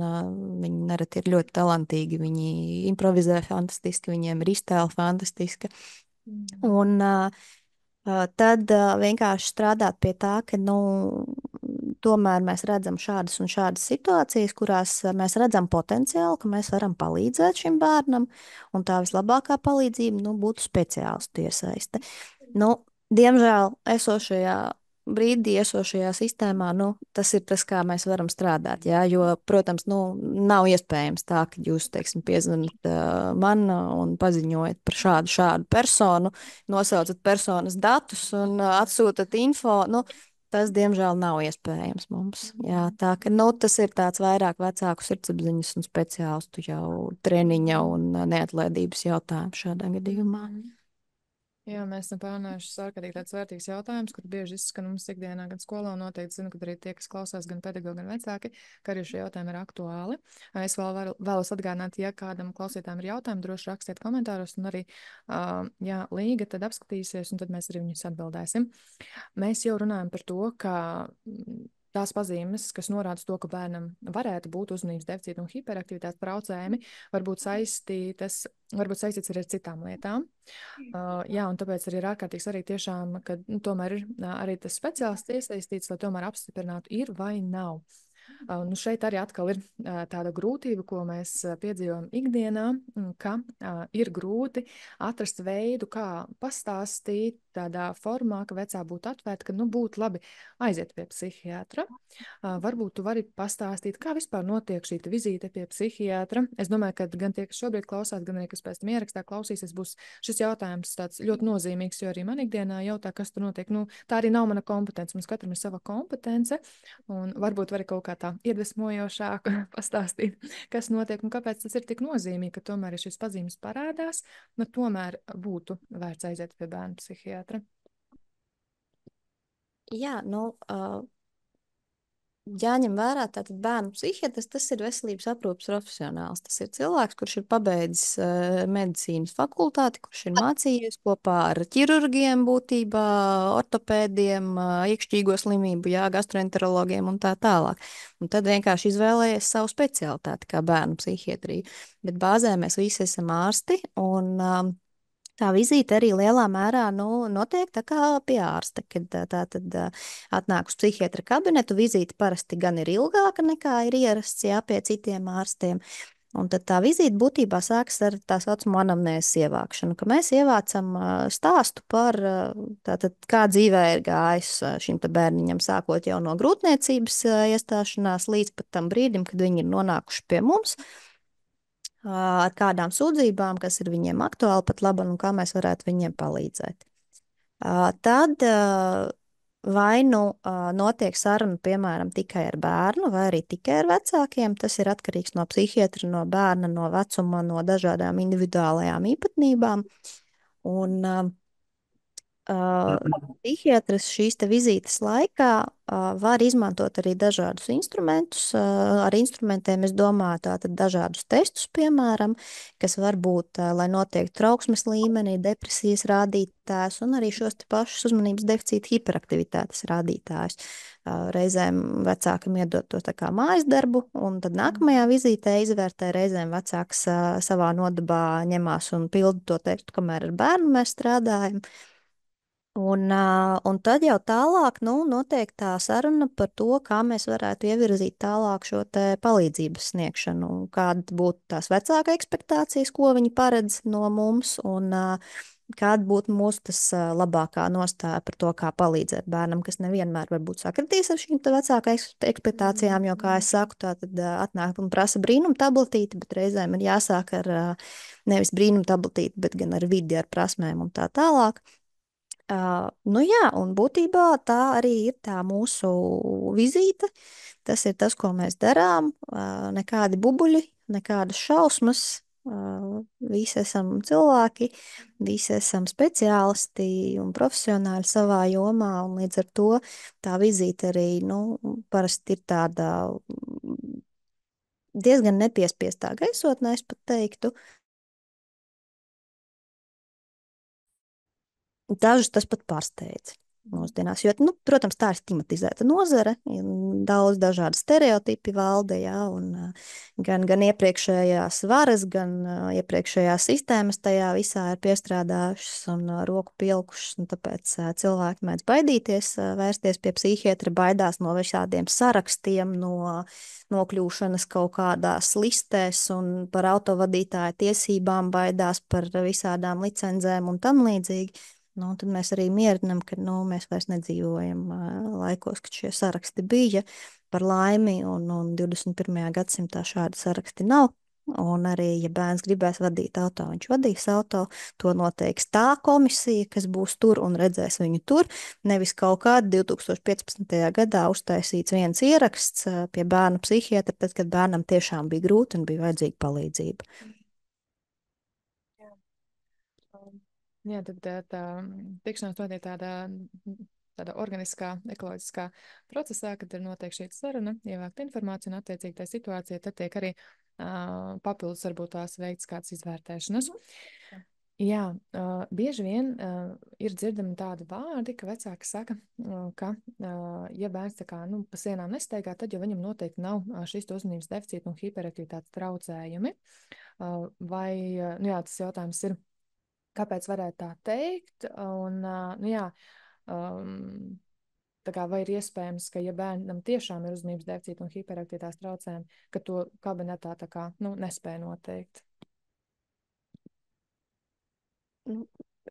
viņi nereti ir ļoti talantīgi, viņi improvizē fantastiski, viņiem ir iztēle fantastiska. Un tad vienkārši strādāt pie tā, ka tomēr mēs redzam šādas un šādas situācijas, kurās mēs redzam potenciālu, ka mēs varam palīdzēt šim bērnam, un tā vislabākā palīdzība būtu speciālistu iesaiste. Diemžēl esošajā sistēmā, tas ir tas, kā mēs varam strādāt, jā, jo, protams, nav iespējams tā, ka jūs, teiksim, piezvanat man un paziņojat par šādu personu, nosaucat personas datus un atsūtat info, tas, diemžēl, nav iespējams mums, jā, tā, ka, tas ir tāds vairāk vecāku sirdsapziņas un speciālistu jau treniņa un neatlaidības jautājums šādā gadījumā. Jā, mēs esam pārunājuši ārkārtīgi tāds vērtīgs jautājums, kur bieži izskan mums ikdienā gan skolā, un noteikti zinu, ka arī tie, kas klausās, gan pedagogi, gan vecāki, ka arī šie jautājumi ir aktuāli. Es vēlos atgādināt, ja kādam klausītājam ir jautājumi, droši rakstiet komentāros, un arī, ja Līga tad apskatīsies, un tad mēs arī viņus atbildēsim. Mēs jau runājam par to, ka tās pazīmes, kas norāda to, ka bērnam varētu būt uzmanības deficīta un hiperaktivitātes traucējumi, varbūt saistīts arī ar citām lietām. Jā, un tāpēc arī ir ārkārtīgi svarīgi tiešām, ka tomēr ir arī tas speciālists iesaistīts, lai tomēr apstiprinātu, ir vai nav. Šeit arī atkal ir tāda grūtība, ko mēs piedzīvojam ikdienā, ka ir grūti atrast veidu, kā pastāstīt tādā formā, ka vecāki būtu atvērti, ka būtu labi aiziet pie psihiatra. Varbūt tu vari pastāstīt, kā vispār notiek šī vizīte pie psihiatra. Es domāju, ka gan tie, kas šobrīd klausās, gan arī, kas pēc tam ierakstā klausīsies, būs šis jautājums tāds ļoti nozīmīgs, jo arī man ikdienā jautā, kas tur notiek. Tā arī nav mana kompetence, mums katram ir sava kompetence, un varbūt var kaut kā tā iedvesmojošāk pastāstīt, kas notiek un kāpēc tas ir tik nozīmīgi, ka tomēr, ja šis pazīmes parādās, tomēr būtu vērts aiziet pie bērnu psihiatra. Jā, jāņem vērā, tātad bērnu psihiatrs, tas ir veselības aprūpes profesionāls. Tas ir cilvēks, kurš ir pabeidzis medicīnas fakultāti, kurš ir mācījies kopā ar ķirurgiem būtībā, ortopēdiem, iekšķīgo slimību, gastroenterologiem un tā tālāk. Un tad vienkārši izvēlējies savu specialitāti kā bērnu psihiatriju. Bet bāzē mēs visi esam ārsti un tā vizīte arī lielā mērā notiek tā kā pie ārsta, kad tā tad atnāk uz psihiatra kabinetu. Vizīte parasti gan ir ilgāka nekā ir ierasts, pie citiem ārstiem. Un tad tā vizīte būtībā sākas ar tā saucamo anamnēzes ievākšanu, ka mēs ievācam stāstu par tātad, kā dzīvē ir gājis šim te bērniņam, sākot jau no grūtniecības iestāšanās līdz pat tam brīdim, kad viņi ir nonākuši pie mums, ar kādām sūdzībām, kas ir viņiem aktuāli pat labi un kā mēs varētu viņiem palīdzēt. Tad vai nu notiek saruna, piemēram, tikai ar bērnu vai arī tikai ar vecākiem. Tas ir atkarīgs no psihiatra, no bērna, no vecuma, no dažādām individuālajām īpatnībām. Un psihiatrs šīs te vizītes laikā var izmantot arī dažādus instrumentus. Ar instrumentiem es domāju tātad dažādus testus, piemēram, kas var būt, lai noteiktu trauksmes līmenī, depresijas rādītājus un arī šos te pašus uzmanības deficīta hiperaktivitātes rādītājus. Reizēm vecākam iedot to tā kā mājas darbu, un tad nākamajā vizītē izvērtē. Reizēm vecāks savā nodabā ņemās un pilda to tekstu, kamēr ar bērnu mēs strādājam. Un tad jau tālāk notiek tā saruna par to, kā mēs varētu ievirzīt tālāk šo te palīdzības sniegšanu, kāda būtu tās vecāka ekspektācijas, ko viņi paredz no mums, un kāda būtu mūsu tas labākā nostāja par to, kā palīdzēt bērnam, kas nevienmēr varbūt sakritīs ar šīm te vecāka ekspektācijām, jo, kā es saku, tā tad atnāk un prasa brīnum tabletīti, bet reizēm ir jāsāk ar nevis brīnum tabletīti, bet gan ar vidi, ar prasmēm un tā tālāk. Jā, un būtībā tā arī ir tā mūsu vizīte. Tas ir tas, ko mēs darām. Nekādi bubuļi, nekādas šausmas. Visi esam cilvēki, visi esam speciālisti un profesionāļi savā jomā, un līdz ar to tā vizīte arī, parasti ir tāda diezgan nepiespiestā gaisotnē, es pat teiktu. Dažus tas pat pārsteidz mūsdienās, jo, protams, tā ir stigmatizēta nozare, daudz dažādi stereotipi valda, un gan iepriekšējās varas, gan iepriekšējās sistēmas tajā visā ir piestrādājušas un roku pielikušas, un tāpēc cilvēki mēdz baidīties, vērsties pie psihiatra, baidās no visādiem sarakstiem, no nokļūšanas kaut kādās listēs un par autovadītāja tiesībām, baidās par visādām licencēm un tam līdzīgi. Tad mēs arī mierinam, ka mēs vairs nedzīvojam laikos, kad šie saraksti bija par laimi, un 21. gadsimtā šādi saraksti nav. Un arī, ja bērns gribēs vadīt auto, viņš vadīs auto, to noteiks tā komisija, kas būs tur un redzēs viņu tur. Nevis kaut kāda 2015. gadā uztaisīts viens ieraksts pie bērnu psihiatra, tad, kad bērnam tiešām bija grūti un bija vajadzīga palīdzība. Jā, tad tā tikšanās notiek tādā organiskā, ekoloģiskā procesā, kad ir notiek šī saruna, ievākt informāciju un attiecīgi tā situācija, tad tiek arī papildus varbūt tās veikts kāds izvērtēšanas. Jā, bieži vien ir dzirdami tādi vārdi, ka vecāki saka, ka, ja bērns tā kā, pa sienām nestaigā, tad jau viņam noteikti nav šis uzmanības deficīta un hiperaktivitātes traucējumi. Vai, tas jautājums ir, kāpēc varētu tā teikt? Un, tā kā vai ir iespējams, ka, ja bērnam tiešām ir uzmanības deficīta un hiperaktivitātes traucējumi, ka to kabinetā tā kā, nespēja noteikt?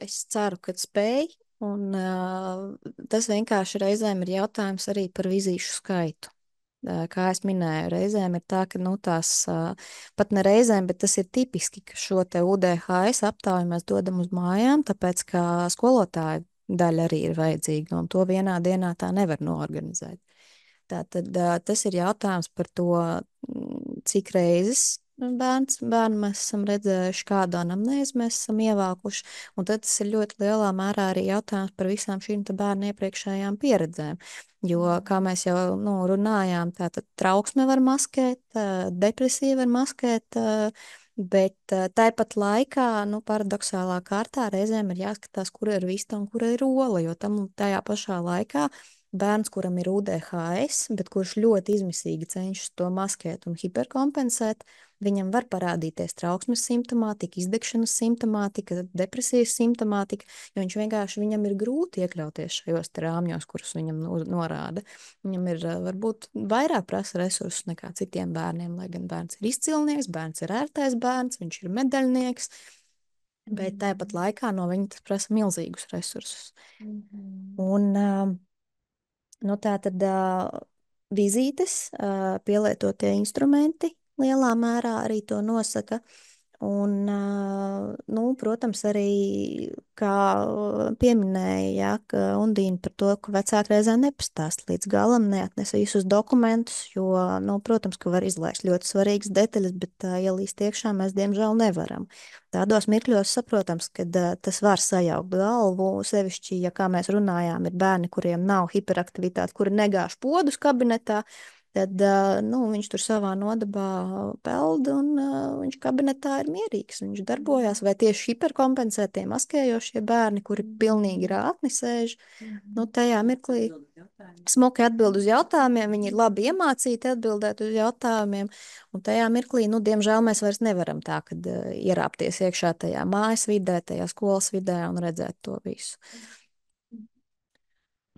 Es ceru, ka spēj, un tas vienkārši reizēm ir jautājums arī par vizīšu skaitu. Kā es minēju, reizēm ir tā, ka tās pat ne reizēm, bet tas ir tipiski, ka šo te UDHS aptauju mēs dodam uz mājām, tāpēc, ka skolotāju daļa arī ir vajadzīga, un to vienā dienā tā nevar noorganizēt. Tātad tas ir jautājums par to, cik reizes bērnu mēs esam redzējuši, kādu anamnēzi mēs esam ievākuši, un tad tas ir ļoti lielā mērā arī jautājums par visām šīm te bērnu iepriekšējām pieredzēm. Jo, kā mēs jau runājām, tātad trauksme var maskēt, depresija var maskēt, bet tāpat laikā, paradoxālā kārtā reizēm ir jāskatās, kura ir vista un kura ir ola, jo tajā pašā laikā bērns, kuram ir UDHS, bet kurš ļoti izmisīgi cenšas to maskēt un hiperkompensēt, viņam var parādīties trauksmes simptomātika, izdegšanas simptomātika, depresijas simptomātika, jo viņam ir grūti iekļauties šajos rāmjos, kurus viņam norāda. Viņam ir varbūt vairāk prasa resursus nekā citiem bērniem, lai gan bērns ir izcilnieks, bērns ir ērtais bērns, viņš ir medaļnieks, bet tāpat laikā no viņa tas prasa milzīgus resursus. Un tā tad vizītes, pielietotie instrumenti lielā mērā arī to nosaka. Un, protams, arī, kā pieminēja, ka Undīna par to, ka vecāki reizē nepastāst līdz galam, neatnes visus dokumentus, jo, protams, ka var izlaist ļoti svarīgas detaļas, bet ielīst iekšā mēs, diemžēl, nevaram. Tādos mirkļos saprotams, ka tas var sajaukt galvu, sevišķi, ja, kā mēs runājām, ir bērni, kuriem nav hiperaktivitāte, kuri negāž podus kabinetā, tad viņš tur savā nodabā peld un viņš kabinetā ir mierīgs. Viņš darbojās, vai tieši hiperkompensētie maskējošie bērni, kuri pilnīgi rātni sēž, tajā mirklī smuki atbild uz jautājumiem, viņi ir labi iemācīti atbildēt uz jautājumiem, un tajā mirklī, diemžēl mēs vairs nevaram tā, kad ierāpties iekšā tajā mājas vidē, tajā skolas vidē un redzēt to visu.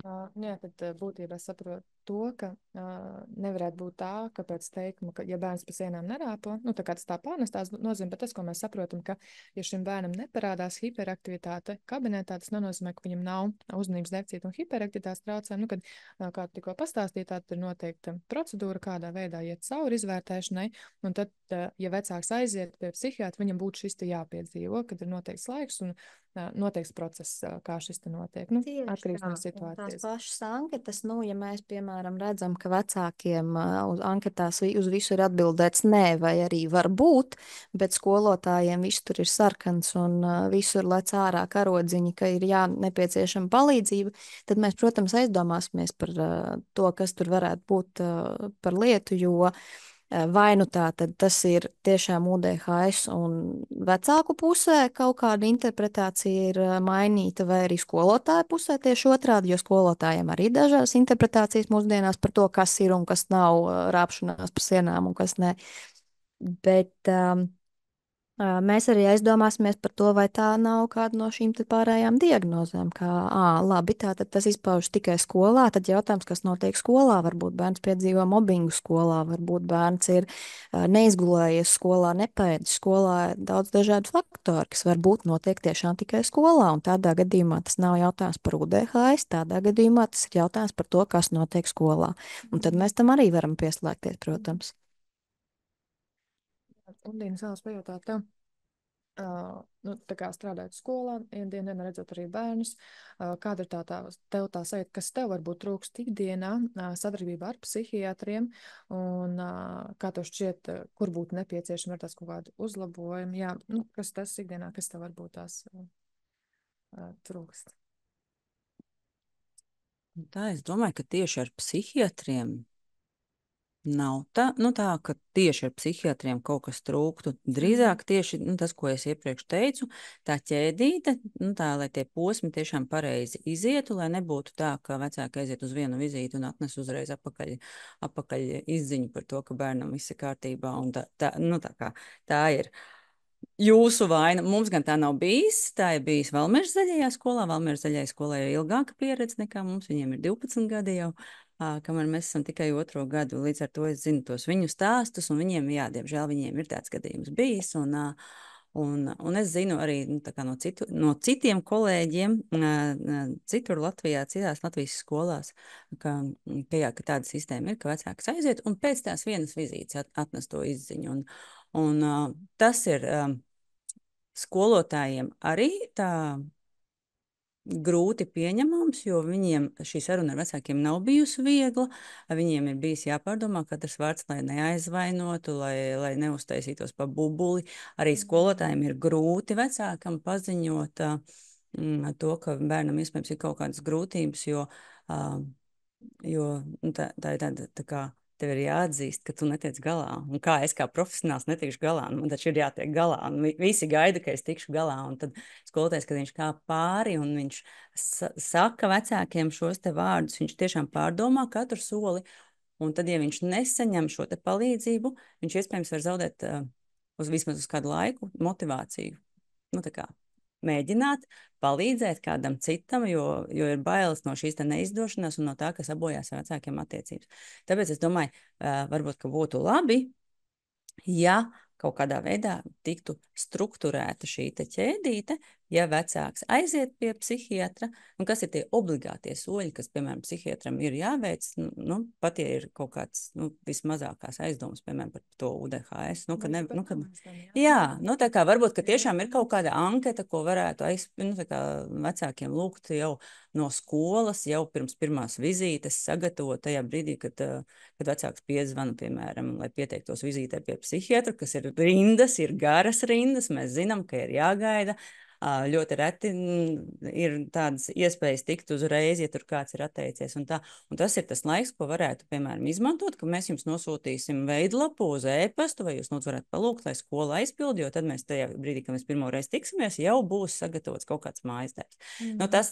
Jā, tad būtībā saprotu to, ka nevarētu būt tā, ka pēc teikuma, ka ja bērns pa sienām nerāpo, tā kā tas tā pārnestās nozīmē, bet tas, ko mēs saprotam, ka ja šim bērnam neparādās hiperaktivitāte kabinetā, tas nenozīmē, ka viņam nav uzmanības deficīta un hiperaktivitātes traucējumi. Kad, kā tikko pastāstīja, tad ir noteikta procedūra, kādā veidā iet cauri izvērtēšanai, un tad, ja vecāks aiziet pie psihiatra, viņam būtu šis te jāpiedzīvo, kad ir noteikts laiks un noteikts process, kā šis te notiek. Atkarīgs no situācijas. Tās pašas anketas, ja mēs, piemēram, redzam, ka vecākiem uz anketās uz visu ir atbildēts nē, vai arī var būt, bet skolotājiem viss tur ir sarkans un visur lec ārā karodziņi, ka ir nepieciešama palīdzība, tad mēs, protams, aizdomāsimies par to, kas tur varētu būt par lietu, jo vai tā tad tas ir tiešām UDHS un vecāku pusē kaut kāda interpretācija ir mainīta, vai arī skolotāja pusē tieši otrādi, jo skolotājiem arī dažādas interpretācijas mūsdienās par to, kas ir un kas nav rāpšanās pa sienām un kas ne. Bet mēs arī aizdomāsimies par to, vai tā nav kāda no šīm pārējām diagnozēm, kā, labi, tātad tas izpaužas tikai skolā, tad jautājums, kas notiek skolā, varbūt bērns piedzīvo mobbingu skolā, varbūt bērns ir neizgulējies skolā, nepaēdis skolā, daudz dažādu faktoru, kas varbūt notiek tiešām tikai skolā, un tādā gadījumā tas nav jautājums par UDHS, tādā gadījumā tas ir jautājums par to, kas notiek skolā, un tad mēs tam arī varam pieslēgties, protams. Undīna, vēlos pajautāt tev, tā kā strādājot skolā, dienā redzot arī bērnus, kāda ir tev tā sajūta, kas tev varbūt trūkst ikdienā sadarbībā ar psihiatriem, un kā tev šķiet, kur būtu nepieciešami ar tās kaut kādu uzlabojumu, jā, kas tas ikdienā, kas tev varbūt tās trūkst? Tā, es domāju, ka tieši ar psihiatriem nav tā, ka tieši ar psihiatriem kaut kas trūktu. Drīzāk tieši tas, ko es iepriekš teicu, tā ķēdīte, lai tie posmi tiešām pareizi izietu, lai nebūtu tā, ka vecāki aiziet uz vienu vizīti un atnes uzreiz apakaļ izziņu par to, ka bērnam viss ir kārtībā. Un tā ir jūsu vaina. Mums gan tā nav bijis. Tā ir bijis Valmieras zaļajā skolā. Valmieras zaļajā skolā ir ilgāka pieredze nekā mums. Viņiem ir 12 gadi jau. Kamēr mēs esam tikai 2. gadu, līdz ar to es zinu tos viņu stāstus, un viņiem, diemžēl, viņiem ir tāds gadījums bijis, un es zinu arī no citiem kolēģiem citur Latvijā, citās Latvijas skolās, ka tāda sistēma ir, ka vecāks aiziet, un pēc tās vienas vizītes atnes to izziņu, un tas ir skolotājiem arī tā grūti pieņemams, jo viņiem šī saruna ar vecākiem nav bijusi viegla. Viņiem ir bijis jāpārdomā katrs vārds, lai neaizvainotu, lai neuztaisītos pa bubuli. Arī skolotājiem ir grūti vecākam paziņot to, ka bērnam iespējams ir kaut kādas grūtības, jo tā ir tāda tā kā tev ir jāatzīst, ka tu netiec galā. Un kā es kā profesionāls netikšu galā, man taču ir jātiek galā. Un visi gaida, ka es tikšu galā. Un tad skolotājs, kad viņš kā pāri un viņš saka vecākiem šos te vārdus, viņš tiešām pārdomā katru soli. Un tad, ja viņš nesaņem šo te palīdzību, viņš iespējams var zaudēt vismaz uz kādu laiku motivāciju. Tā kā mēģināt palīdzēt kādam citam, jo ir bailes no šīs neizdošanās un no tā, kas sabojās ar vecākiem attiecības. Tāpēc es domāju, varbūt, ka būtu labi, ja kaut kādā veidā tiktu strukturēta šī ķēdīte, ja vecāks aiziet pie psihiatra, un kas ir tie obligātie soļi, kas, piemēram, psihiatram ir jāveic, pat ja ir kaut kāds vismazākās aizdomas, piemēram, par to UDHS. Tā kā varbūt, ka tiešām ir kaut kāda anketa, ko varētu vecākiem lūgt jau no skolas, jau pirms pirmās vizītes sagatavot tajā brīdī, kad vecāks piezvana, piemēram, lai pieteiktos vizītē pie psihiatra, kas ir rindas, ir garas rindas, mēs zinām, ka ir jāgaida. Ļoti reti ir tādas iespējas tikt uzreiz, ja tur kāds ir atteicies. Un tas ir tas laiks, ko varētu, piemēram, izmantot, ka mēs jums nosūtīsim veidlapu uz e-pastu, vai jūs varētu palūgt, lai skola aizpild, jo tad mēs tajā brīdī, kad mēs pirmo reizi tiksimies, jau būs sagatavots kaut kāds mājas darbs.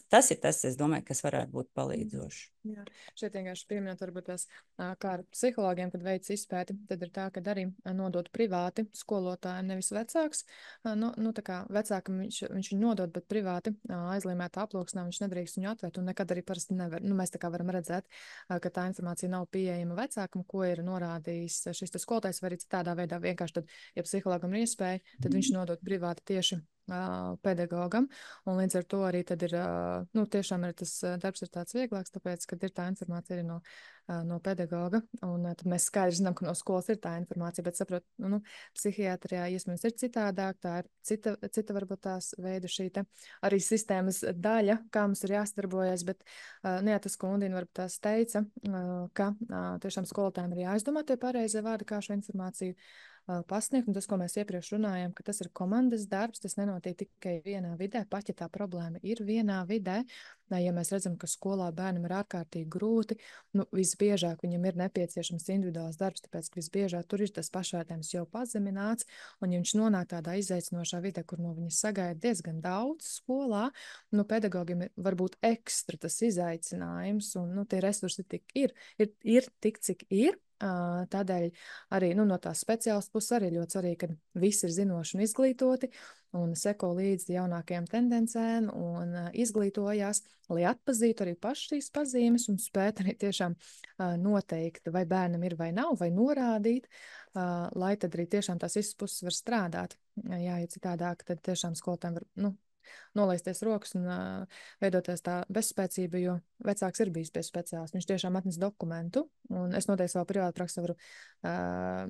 Tas ir tas, es domāju, kas varētu būt palīdzoši. Jā. Šeit vienkārši pieminot, varbūt tās, kā ar psihologiem, kad veic izpēti, tad ir tā, ka arī nodot privāti skolotājiem, nevis vecāks. Tā kā vecākam viņš viņu nodod, bet privāti aizlīmētā aploksnā viņš nedrīkst viņu atvērt, un nekad arī parasti nevar. Mēs tā kā varam redzēt, ka tā informācija nav pieejama vecākam, ko ir norādījis šis skolotājs, vai arī citādā veidā vienkārši tad, ja psihologam ir iespēja, tad viņš nodod privāti tieši pedagogam, un līdz ar to arī tad ir, tiešām ir tas darbs ir tāds vieglāks, tāpēc, kad ir tā informācija arī no pedagoga, un tad mēs skaidri zinām, ka no skolas ir tā informācija, bet saprot, psihiatrijā iespējams ir citādāk, tā ir cita varbūt tās veida šī te arī sistēmas daļa, kā mums ir jāsadarbojas, bet tas, ko Undīna varbūt tās teica, ka tiešām skolotājiem ir jāizdomā tie pareizie vārdi, kā šo informāciju pasniegt, un tas, ko mēs iepriekš runājām, ka tas ir komandas darbs, tas nenotiek tikai vienā vidē, pat ja tā problēma ir vienā vidē, ja mēs redzam, ka skolā bērnam ir ārkārtīgi grūti, visbiežāk viņam ir nepieciešams individuāls darbs, tāpēc, ka visbiežāk tur ir tas pašvērtējums jau pazemināts, un ja viņš nonāk tādā izaicinošā vidē, kur no viņa sagaida diezgan daudz skolā, pedagogiem varbūt ekstra tas izaicinājums, un tie resursi ir tik, cik ir. Tādēļ arī no tās speciālas puses arī ļoti svarīgi, ka visi ir zinoši un izglītoti un seko līdzi jaunākajām tendencēm un izglītojās, lai atpazītu arī paši šīs pazīmes un spētu arī tiešām noteikt, vai bērnam ir vai nav, vai norādīt, lai tad arī tiešām tās visas puses var strādāt. Jā, ja citādāk, tad tiešām skolotājiem var, nolaisties rokas un veidoties tā bezspēcība, jo vecāks ir bijis pie speciālista. Viņš tiešām atnes dokumentu, un es noteikti savu privātu praksi varu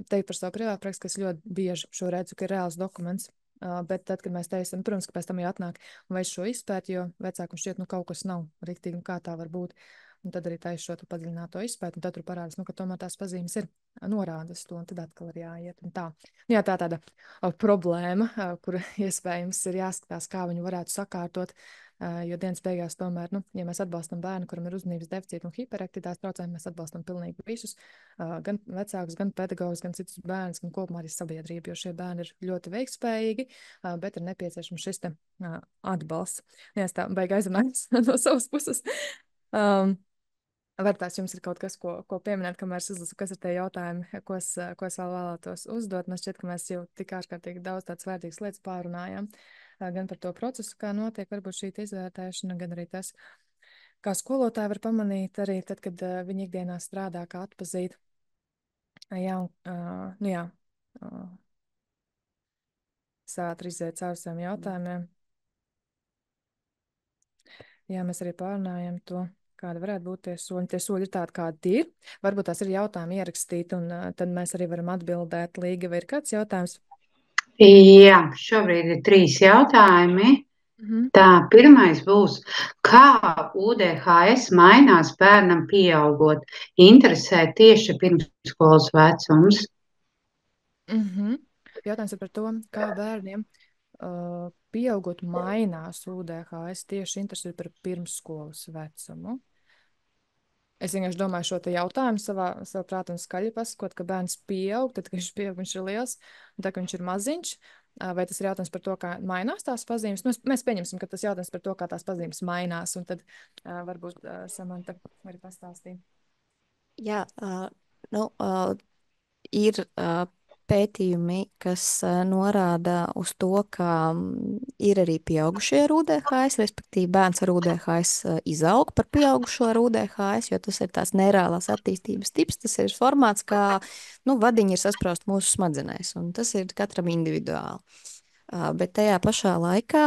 teikt par savu privātu praksi, ka es ļoti bieži šo redzu, ka ir reāls dokuments, bet tad, kad mēs teicam, protams, ka pēc tam jāatnāk un veic šo izpēti, jo vecākam šķiet, kaut kas nav riktīgi, kā tā var būt. Un tad arī taisa šo padziļināto izpēti, un tad tur parādās, ka tomēr tās pazīmes ir norādes to, un tad atkal ir jāiet. Un tā. Jā, tā tāda problēma, kur iespējams ir jāskatās, kā viņu varētu sakārtot, jo dienas beigās tomēr, ja mēs atbalstam bērnu, kuram ir uzmanības deficīti un hiperaktivitātes traucējumi, mēs atbalstam pilnīgi visus, gan vecākus, gan pedagogus, gan citus bērnus, gan kopumā arī sabiedrību, jo šie bērni ir ļoti veiktspējīgi, bet ir nepieciešams šis te atbalsts. Jā, es tā baigi aizrunājos no savas puses. Varbūt jums ir kaut kas, ko pieminēt, kamēr es izlasu, kas ir tie jautājumi, ko es vēl vēlētos uzdot. Man šķiet, ka mēs jau tik ārkārtīgi daudz tādas vērtīgas lietas pārunājām. Gan par to procesu, kā notiek varbūt šī izvērtēšana, gan arī tas, kā skolotāji var pamanīt arī tad, kad viņi ikdienā strādā, kā atpazīt. Ātri iziet caur saviem jautājumiem. Jā, mēs arī pārunājam to, kāda varētu būt tie soļi. Tie soļi ir tādi, kādi ir. Varbūt tās ir jautājumi ierakstīti, un tad mēs arī varam atbildēt. Līga, vai ir kāds jautājums? Jā, šobrīd ir 3 jautājumi. Tā, pirmais būs, kā UDHS mainās bērnam pieaugot. Interesē tieši pirmsskolas vecums. Jautājums ir par to, kā bērniem pieaugot mainās UDHS. Tieši interesē par pirmsskolas vecumu. Es vienkārši domāju šo te jautājumu savā prātā un skaļi pasakot, ka bērns pieaug, tad, kad viņš pieaug, viņš ir liels, un tad, kad viņš ir maziņš. Vai tas ir jautājums par to, kā mainās tās pazīmes? Nu, mēs pieņemsim, ka tas jautājums par to, kā tās pazīmes mainās, un tad varbūt Samanta arī pastāstīja. Jā, ir pētījumi, kas norāda uz to, ka ir arī pieaugušie ar UDHS, respektīvi bērns ar UDHS izaug par pieaugušo ar UDHS, jo tas ir tās neirālās attīstības tips, tas ir formāts, kā vadiņi ir saspraust mūsu smadzenēs, un tas ir katram individuāli. Bet tajā pašā laikā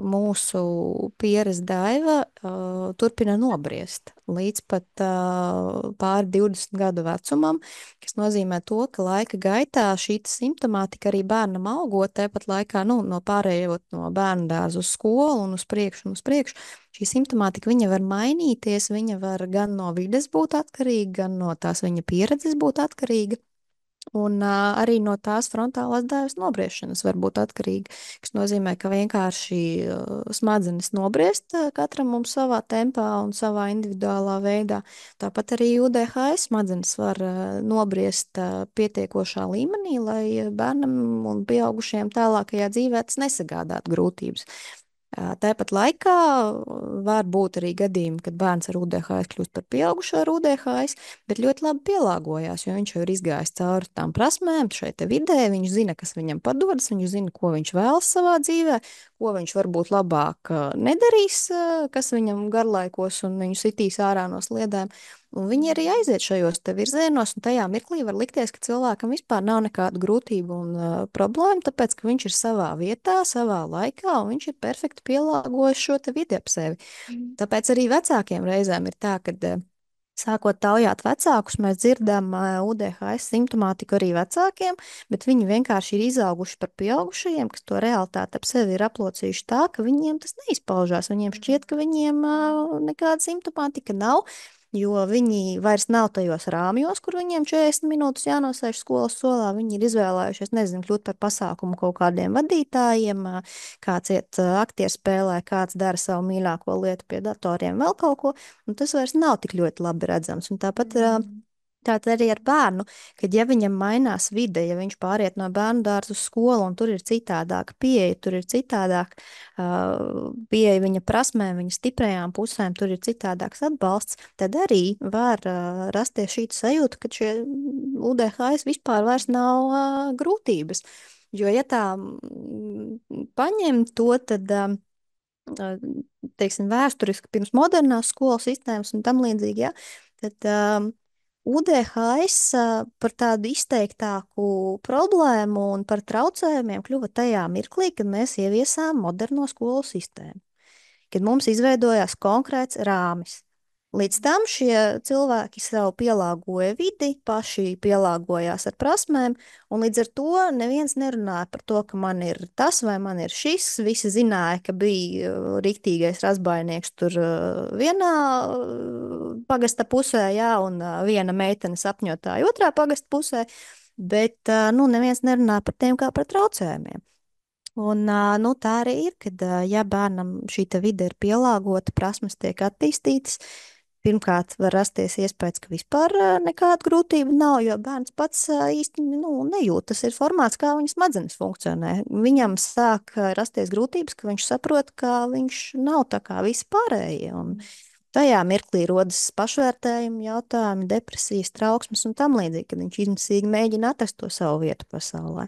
mūsu pieres daiva turpina nobriest līdz pat pāri 20 gadu vecumam, kas nozīmē to, ka laika gaitā šī simptomātika arī bērnam augot, tāpat laikā no pārējot no bērnu dārza uz skolu un uz priekšu, šī simptomātika viņa var mainīties, viņa var gan no vides būt atkarīga, gan no tās viņa pieredzes būt atkarīga. Un arī no tās frontālās daļas nobriešanas var būt atkarīga, kas nozīmē, ka vienkārši smadzenes nobriest katram mums savā tempā un savā individuālā veidā. Tāpat arī UDHS smadzenes var nobriest pietiekošā līmenī, lai bērnam un pieaugušiem tālākajā dzīvē tas nesagādātu grūtības. Tāpat laikā var būt arī gadījumi, kad bērns ar UDHS kļūst par pieaugušo ar UDHS, bet ļoti labi pielāgojās, jo viņš jau ir izgājis cauri tām prasmēm šai te vidē, viņš zina, kas viņam padodas, viņš zina, ko viņš vēlas savā dzīvē, ko viņš varbūt labāk nedarīs, kas viņam garlaikos un viņu sitīs ārā no sliedēm. Un viņi arī aiziet šajos te virzienos, un tajā mirklī var likties, ka cilvēkam vispār nav nekādu grūtību un problēmu, tāpēc, ka viņš ir savā vietā, savā laikā, un viņš ir perfekti pielāgojis šo te vidi ap sevi. Tāpēc arī vecākiem reizēm ir tā, ka sākot taujāt vecākus, mēs dzirdam UDHS simptomātiku arī vecākiem, bet viņi vienkārši ir izauguši par pieaugušajiem, kas to realitāti ap sevi ir aplocījuši tā, ka viņiem tas neizpaužās. Viņiem šķiet, ka viņiem nekāda simptomātika nav, jo viņi vairs nav tajos rāmjos, kur viņiem 40 minūtes jānosēž skolas solā. Viņi ir izvēlējušies, nezinu, kļūt par pasākumu kaut kādiem vadītājiem, kāds iet aktieru spēlē, kāds dara savu mīļāko lietu pie datoriem, vēl kaut ko, un tas vairs nav tik ļoti labi redzams. Un tāpat tātad arī ar bērnu, kad ja viņam mainās vide, ja viņš pāriet no bērnu dārza uz skolu un tur ir citādāka pieeja, tur ir citādāk pieeja viņa prasmēm, viņa stiprajām pusēm, tur ir citādāks atbalsts, tad arī var rasties šī sajūta, ka šie UDHS vispār vairs nav grūtības. Jo, ja tā paņem to, tad teiksim, vēsturiski pirms modernās skolas sistēmas un tam līdzīgi, ja, tad UDHS par tādu izteiktāku problēmu un par traucējumiem kļuva tajā mirklī, kad mēs ieviesām moderno skolu sistēmu, kad mums izveidojās konkrēts rāmis. Līdz tam šie cilvēki sev pielāgoja vidi, paši pielāgojās ar prasmēm, un līdz ar to neviens nerunāja par to, ka man ir tas vai man ir šis. Visi zināja, ka bija riktīgais razbainieks tur vienā pagasta pusē, jā, un viena meitene sapņotāja otrā pagasta pusē, bet neviens nerunā par tiem kā par traucējumiem. Un tā arī ir, kad ja bērnam šī vide ir pielāgota, prasmes tiek attīstītas, pirmkārt var rasties iespējas, ka vispār nekāda grūtība nav, jo bērns pats īsti nejūt. Tas ir formāts, kā viņa smadzenes funkcionē. Viņam sāk rasties grūtības, ka viņš saprot, ka viņš nav tā kā visi pārējie. Un tajā mirklī rodas pašvērtējumi, jautājumi, depresijas, trauksmes un tam līdzīgi, kad viņš izmisīgi mēģina atrast to savu vietu pasaulē.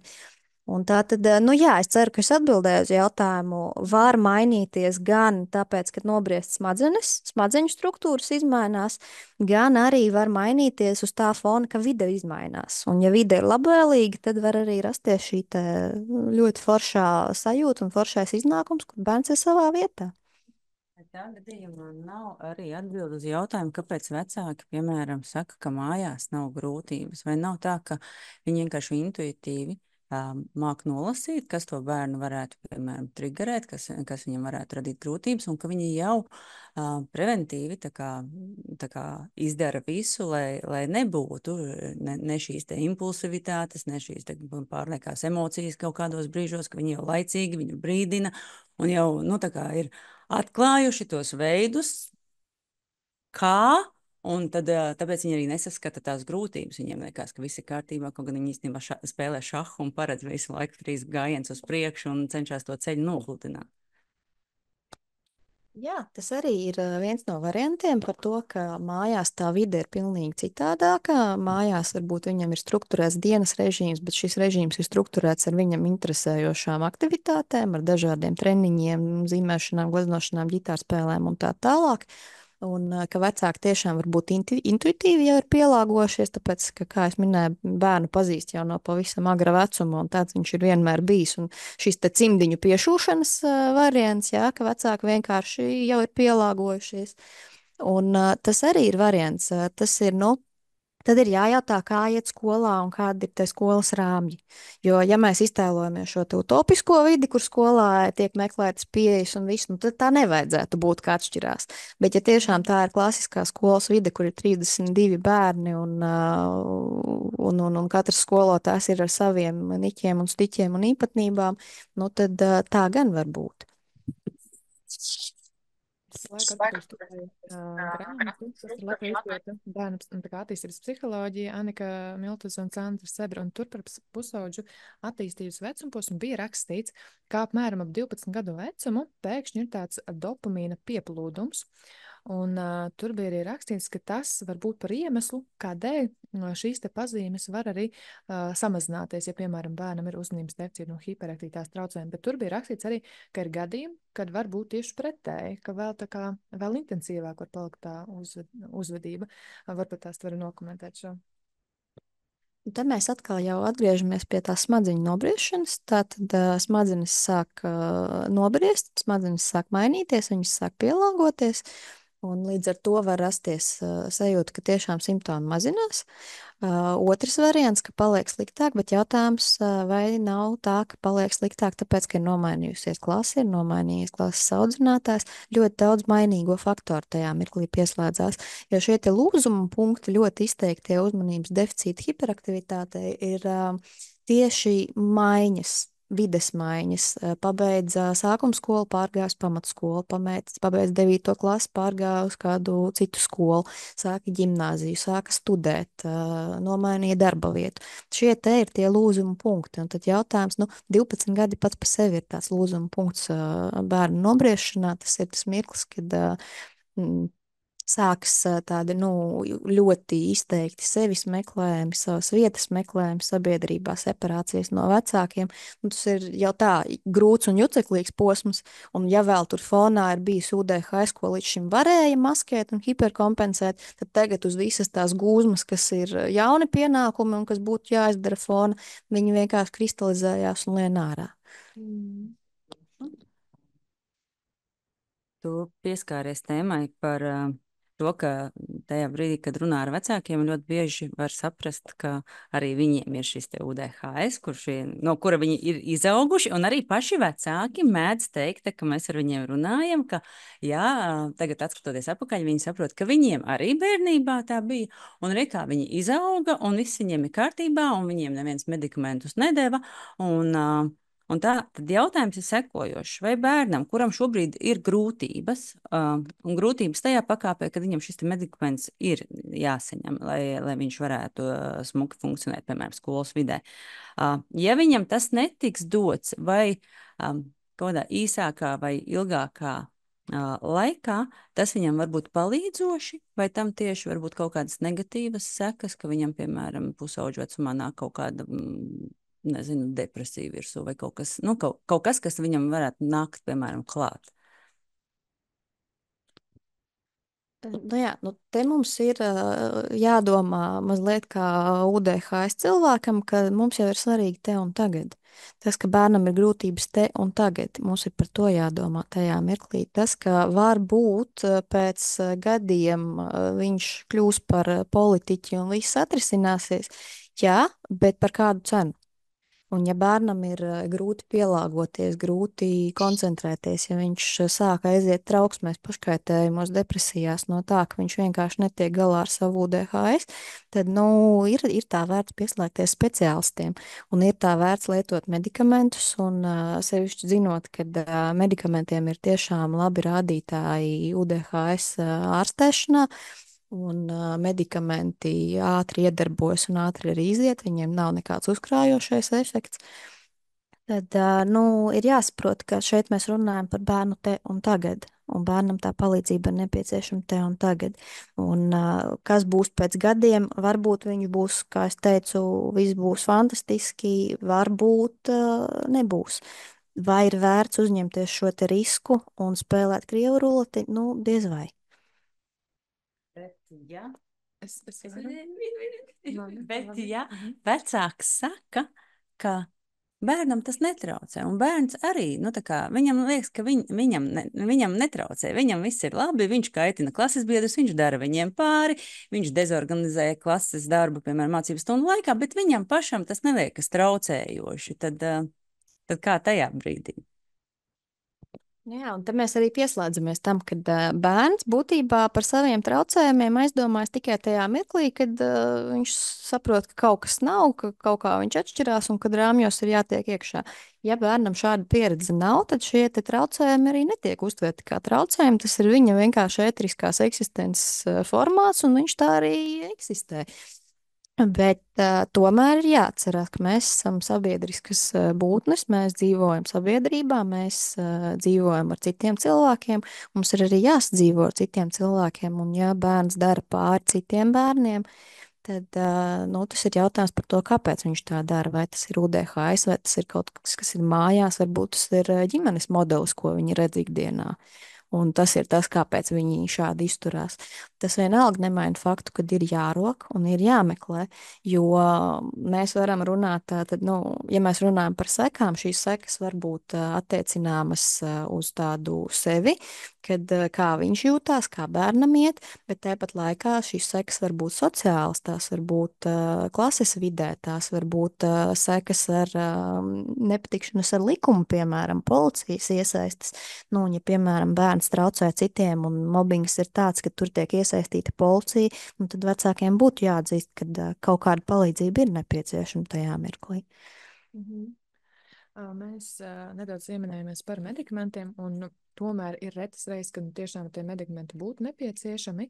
Un tā tad, es ceru, ka es atbildēju uz jautājumu, var mainīties gan tāpēc, ka nobriest smadzeņu struktūras izmainās, gan arī var mainīties uz tā fona, ka vide izmainās. Un ja vide ir labvēlīga, tad var arī rasties šī ļoti foršā sajūta un foršais iznākums, kur bērns ir savā vietā. Tā gadījumā nav arī atbild uz jautājumu, kāpēc vecāki, piemēram, saka, ka mājās nav grūtības, vai nav tā, ka viņi vienkārši intuitīvi māk nolasīt, kas to bērnu varētu, piemēram, triggerēt, kas viņam varētu radīt grūtības, un ka viņi jau preventīvi tā kā izdara visu, lai nebūtu ne šīs te impulsivitātes, ne šīs te pārliekās emocijas kaut kādos brīžos, ka viņi jau laicīgi viņu brīdina un jau, tā kā ir atklājuši tos veidus, kā. Un tad, tāpēc viņi arī nesaskata tās grūtības. Viņiem liekas, ka viss ir kārtībā, kaut gan viņi īstenībā spēlē šahu un paredz visu laiku 3 gājienus uz priekšu un cenšas to ceļu nogludināt. Jā, tas arī ir viens no variantiem par to, ka mājās tā vide ir pilnīgi citādākā. Mājās varbūt viņam ir strukturēts dienas režīms, bet šis režīms ir strukturēts ar viņam interesējošām aktivitātēm, ar dažādiem treniņiem, zīmēšanām, gleznošanām, ģitārspēlēm un tā tālāk. Un ka vecāki tiešām varbūt intuitīvi jau ir pielāgojušies, tāpēc, ka, kā es minēju, bērnu pazīst jau no pavisam agra vecuma, un tāds viņš ir vienmēr bijis. Un šis te cimdiņu piešūšanas variants, jā, ka vecāki vienkārši jau ir pielāgojušies. Un tas arī ir variants. Tas ir, tad ir jājautā, kā iet skolā un kādi ir tie skolas rāmji. Jo, ja mēs iztēlojamies šo utopisko vidi, kur skolā tiek meklētas pieejas un viss, tad tā nevajadzētu būt, kā atšķirās. Bet, ja tiešām tā ir klasiskā skolas vide, kur ir 32 bērni un katrs skolotājs ir ar saviem niķiem un stiķiem un īpatnībām, tad tā gan var būt. Laiku atpakaļ grāmatu, kas ir Latvijas izpēta bērnu attīstības psiholoģija, Anika Miltus un Sandra Sebra, un tur par pusauģu attīstības vecumposmu bija rakstīts, kā apmēram ap 12 gadu vecumu pēkšņi ir tāds dopamīna pieplūdums. Un tur bija arī rakstīts, ka tas var būt par iemeslu, kādēļ šīs te pazīmes var arī samazināties, ja, piemēram, bērnam ir uzmanības deficīta un hiperaktivitātes traucējumi. Bet tur bija rakstīts arī, ka ir gadījumi, kad var būt tieši pretēji, ka vēl intensīvāk var palikt tā uzvedība. Varbūt tās var nokomentēt šo. Tad mēs atkal jau atgriežamies pie tā smadzeņu nobriešanas. Tātad smadzenes sāk nobriest, smadzenes sāk mainīties, viņas sāk pielāgoties. Un līdz ar to var rasties sajūta, ka tiešām simptomi mazinās. Otrs variants, ka paliek sliktāk, bet jautājums, vai nav tā, ka paliek sliktāk, tāpēc, ka ir nomainījusies klase, ir nomainījies klases audzinātājs, ļoti daudz mainīgo faktoru tajā mirklī pieslēdzās. Jo šie te lūzuma punkti ļoti izteiktie uzmanības deficīta hiperaktivitātei ir tieši maiņas. Vides maiņas, pabeidza sākuma skolu, pārgāja uz pamatskolu, pabeidza 9. klasi, pārgāja uz kādu citu skolu, sāka ģimnāziju, sāka studēt, nomainīja darba vietu. Šie te ir tie lūzuma punkti, un tad jautājums, 12 gadi pats par sevi ir tāds lūzuma punkts bērnu nobriešanā, tas ir tas mirklis, kad sākas tādi ļoti izteikti sevis meklējumi, savas vietas meklējumi sabiedrībā, separācijas no vecākiem. Tas ir jau tā grūts un juceklīgs posms, un ja vēl tur fonā ir bijis UDHS, ko līdz šim varēja maskēt un hiperkompensēt, tad tagad uz visas tās gūzmas, kas ir jauni pienākumi un kas būtu jāizdara fona, viņi vienkārši kristalizējās un lien ārā. Tu pieskāries tēmai par to, ka tajā brīdī, kad runā ar vecākiem, ļoti bieži var saprast, ka arī viņiem ir šis te UDHS, no kura viņi ir izauguši, un arī paši vecāki mēdz teikt, ka mēs ar viņiem runājam, ka jā, tagad atskatoties atpakaļ, viņi saprot, ka viņiem arī bērnībā tā bija, un arī kā viņi izauga, un viss viņiem ir kārtībā, un viņiem neviens medikamentus nedeva, un tā, tad jautājums ir sekojošs. Vai bērnam, kuram šobrīd ir grūtības, un grūtības tajā pakāpē, kad viņam šis medikaments ir jāsaņem, lai viņš varētu smuki funkcionēt, piemēram, skolas vidē. Ja viņam tas netiks dots vai kādā īsākā vai ilgākā laikā, tas viņam var būt palīdzoši, vai tam tieši var būt kaut kādas negatīvas sekas, ka viņam, piemēram, pusauģu vecumā nāk kaut kāda depresija virsū vai kaut kas, kas viņam varētu nākt, piemēram, klāt. Te mums ir jādomā mazliet kā UDHS cilvēkam, ka mums jau ir svarīgi te un tagad. Tas, ka bērnam ir grūtības te un tagad, mums ir par to jādomā tajā mirklī. Tas, ka var būt pēc gadiem viņš kļūs par politiķi un viss atrisināsies, jā, bet par kādu cenu? Un ja bērnam ir grūti pielāgoties, grūti koncentrēties, ja viņš sāk aiziet trauksmēs, paškaitējumos, depresijās no tā, ka viņš vienkārši netiek galā ar savu UDHS, tad, ir tā vērts pieslēgties speciālistiem un ir tā vērts lietot medikamentus un sevišķi zinot, ka medikamentiem ir tiešām labi rādītāji UDHS ārstēšanā. Un medikamenti ātri iedarbojas un ātri arī iziet, viņiem nav nekāds uzkrājošais efekts. Tad, ir jāsaprot, ka šeit mēs runājam par bērnu te un tagad, un bērnam tā palīdzība ir nepieciešama te un tagad. Un kas būs pēc gadiem, varbūt viņš būs, kā es teicu, viss būs fantastiski, varbūt nebūs. Vai ir vērts uzņemties šo te risku un spēlēt krievu ruleti? Diez vai. Bet, ja, Es varu? Labi, Bet, labi. ja vecāks saka, ka bērnam tas netraucē, un bērns arī, viņam liekas, ka viņam netraucē, viņam viss ir labi, viņš kaitina klases biedrus, viņš dara viņiem pāri, viņš dezorganizē klases darbu, piemēram, mācību stundu laikā, bet viņam pašam tas neliekas traucējoši, tad kā tajā brīdī? Jā, un te mēs arī pieslēdzamies tam, ka bērns būtībā par saviem traucējumiem aizdomājas tikai tajā mirklī, kad viņš saprot, ka kaut kas nav, ka kaut kā viņš atšķirās un kad rāmjos ir jātiek iekšā. Ja bērnam šāda pieredze nav, tad šie te traucējumi arī netiek uztverti kā traucējumi. Tas ir viņa vienkārši ētriskās eksistences formāts, un viņš tā arī eksistē. Bet tomēr ir jāatcerās, ka mēs esam sabiedriskas būtnes, mēs dzīvojam sabiedrībā, mēs dzīvojam ar citiem cilvēkiem, mums ir arī jāsadzīvo ar citiem cilvēkiem, un ja bērns dara pāri citiem bērniem, tad tas ir jautājums par to, kāpēc viņš tā dara, vai tas ir UDHS, vai tas ir kaut kas ir mājās, varbūt tas ir ģimenes modelis, ko viņi redz ikdienā. Un tas ir tas, kāpēc viņi šādi izturās. Tas vienalga nemaina faktu, ka ir jārok un ir jāmeklē, jo mēs varam runāt, tad, ja mēs runājam par sekām, šīs sekas var būt attiecināmas uz tādu sevi, kad kā viņš jūtās, kā bērnam iet, bet tāpat laikā šīs sekas var būt sociālas, tās var būt klases vidē, tās var būt sekas ar nepatikšanas ar likumu, piemēram, policijas iesaistas. Un, ja, piemēram, bērns traucē citiem un mobbings ir tāds, ka tur tiek iesaistīta policija, tad vecākiem būtu jāatzīst, ka kaut kāda palīdzība ir nepieciešama tajā mirklī. Mēs nedaudz ieminējāmies par medikamentiem, un tomēr ir retas reizes, kad tiešām tie medikamenti būtu nepieciešami,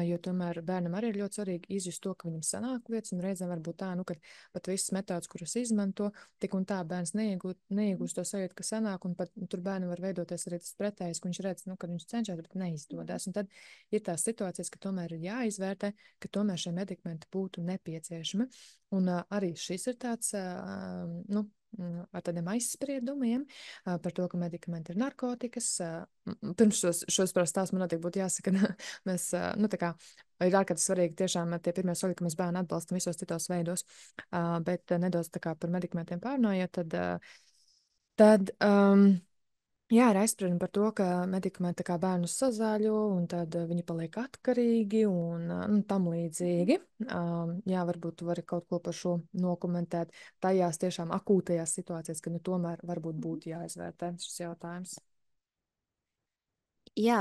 jo tomēr bērnam arī ir ļoti svarīgi izjust to, ka viņam sanāk lietas, un reizēm var būt tā, ka pat visas metodas, kuras izmanto, tik un tā bērns neiegūst to sajūtu, ka sanāk, un pat tur bērnam var veidoties arī tas pretējs, ka viņš redz, ka viņš cenšas, bet neizdodas. Un tad ir tās situācijas, ka tomēr ir jāizvērtē, ka tomēr šie medikamenti būtu nepieciešami. Un arī šis ir tāds, ar tādiem aizspriedumiem par to, ka medikamenti ir narkotikas. Pirms šos stāstus man noteikti būtu jāsaka, mēs, tā kā ir ārkārtīgi svarīgi tiešām tie pirmie soļi, ka mēs bērnu atbalstam visos citos veidos, bet nedaudz tā kā par medikamentiem pārnājot, tad jā, ir aizspriedumi par to, ka medikamenti kā bērnus sazāļo, un tad viņi paliek atkarīgi un tam līdzīgi. Jā, varbūt tu vari kaut ko par šo nokomentēt tajās tiešām akūtajās situācijās, kad tomēr varbūt būtu jāizvērtē šis jautājums. Jā,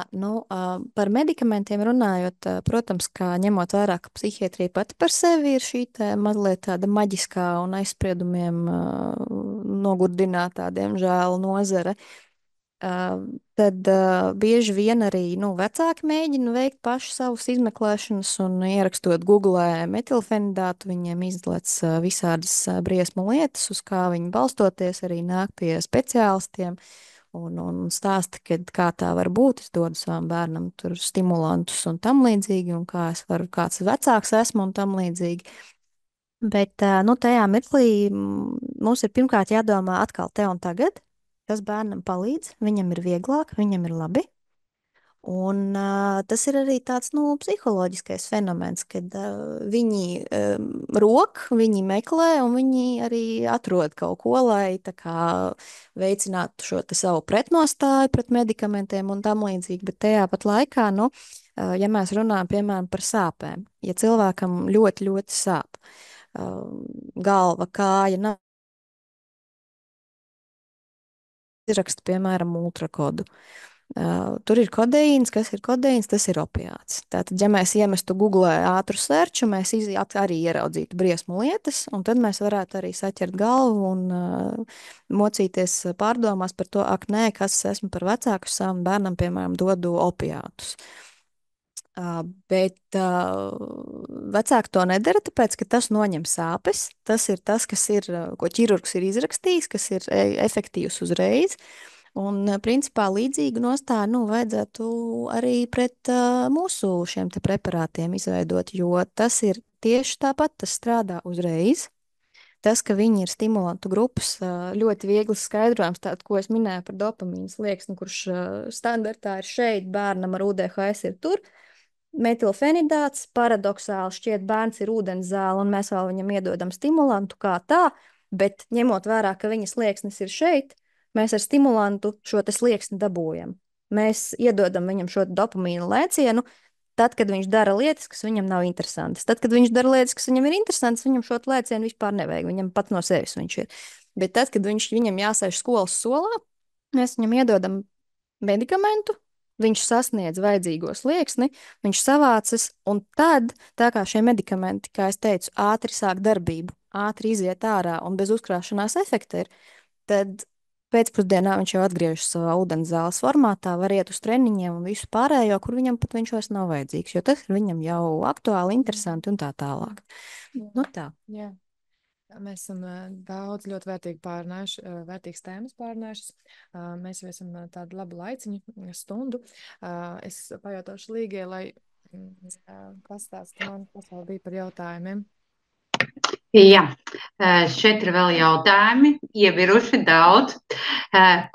par medikamentiem runājot, protams, kā ņemot vērā, ka psihiatrija pati par sevi ir šī mazliet tāda maģiskā un aizspriedumiem nogurdinātā, diemžēl, nozare, tad bieži vien arī vecāki mēģina veikt paši savus izmeklēšanas un ierakstot Googlē metilfenidātu, viņiem izlec visādas briesmu lietas, uz kā viņi balstoties arī nāk pie speciālistiem un stāsta, kā tā var būt. Es dodu savam bērnam tur stimulantus un tam līdzīgi, un kāds vecāks esmu un tam līdzīgi. Bet, tajā mirklī mums ir pirmkārt jādomā atkal te un tagad, kas bērnam palīdz, viņam ir vieglāk, viņam ir labi. Un tas ir arī tāds psiholoģiskais fenomens, kad viņi rok, viņi meklē un viņi arī atrod kaut ko, lai tā kā veicinātu šo te savu pretnostāju pret medikamentiem un tam līdzīgi. Bet tajā pat laikā, ja mēs runājam piemēram par sāpēm, ja cilvēkam ļoti, ļoti sāp galva, kāja, izraksta, piemēram, ultrakodu. Tur ir kodeīns. Kas ir kodeīns? Tas ir opiāts. Tātad, ja mēs iemestu Google ātru searchu, mēs arī ieraudzītu briesmu lietas, un tad mēs varētu arī saķert galvu un mocīties pārdomās par to, ak, nē, kas esmu par vecāku, savam bērnam, piemēram, dodu opiātus. Bet vecāki to nedara, tāpēc, ka tas noņem sāpes. Tas ir tas, ko ķirurgs ir izrakstījis, kas ir efektīvs uzreiz. Un, principā, līdzīgu nostāju vajadzētu arī pret mūsu šiem te preparātiem izveidot, jo tas ir tieši tāpat, tas strādā uzreiz. Tas, ka viņi ir stimulantu grupas, ļoti viegls skaidrojums, tādu, ko es minēju par dopamīnu slieksni, kurš standartā ir šeit, bērnam ar UDHS ir tur. Metilfenidāts, paradoxāli šķiet, bērns ir ūdenzāle, un mēs vēl viņam iedodam stimulantu kā tā, bet ņemot vērā, ka viņa slieksnis ir šeit, mēs ar stimulantu šo te slieksni dabūjam. Mēs iedodam viņam šo dopamīnu lēcienu, tad, kad viņš dara lietas, kas viņam nav interesantas. Tad, kad viņš dara lietas, kas viņam ir interesantas, viņam šo lēcienu vispār nevajag. Viņam pats no sevis viņš ir. Bet tad, kad viņam jāsēž skolas solā, mēs viņam iedodam medikamentu, viņš sasniedz vajadzīgo slieksni, viņš savācas, un tad, tā kā šie medikamenti, kā es teicu, ātri sāk darbību, ātri iziet ārā un bez uzkrāšanās efekta ir, tad pēcpusdienā viņš jau atgriežas savā ūdenzāles formātā, var iet uz treniņiem un visu pārējo, kur viņam pat viņš vairs nav vajadzīgs, jo tas ir viņam jau aktuāli, interesanti un tā tālāk. Nu tā. Jā. Mēs esam daudz ļoti vērtīgi pārnājuši, vērtīgas tēmas pārnājušas. Mēs jau esam tādu labu laiciņu, stundu. Es pajautāšu Līgai, lai pastāsta man, kas vēl bija par jautājumiem. Jā, šeit ir vēl jautājumi, ieviruši daudz.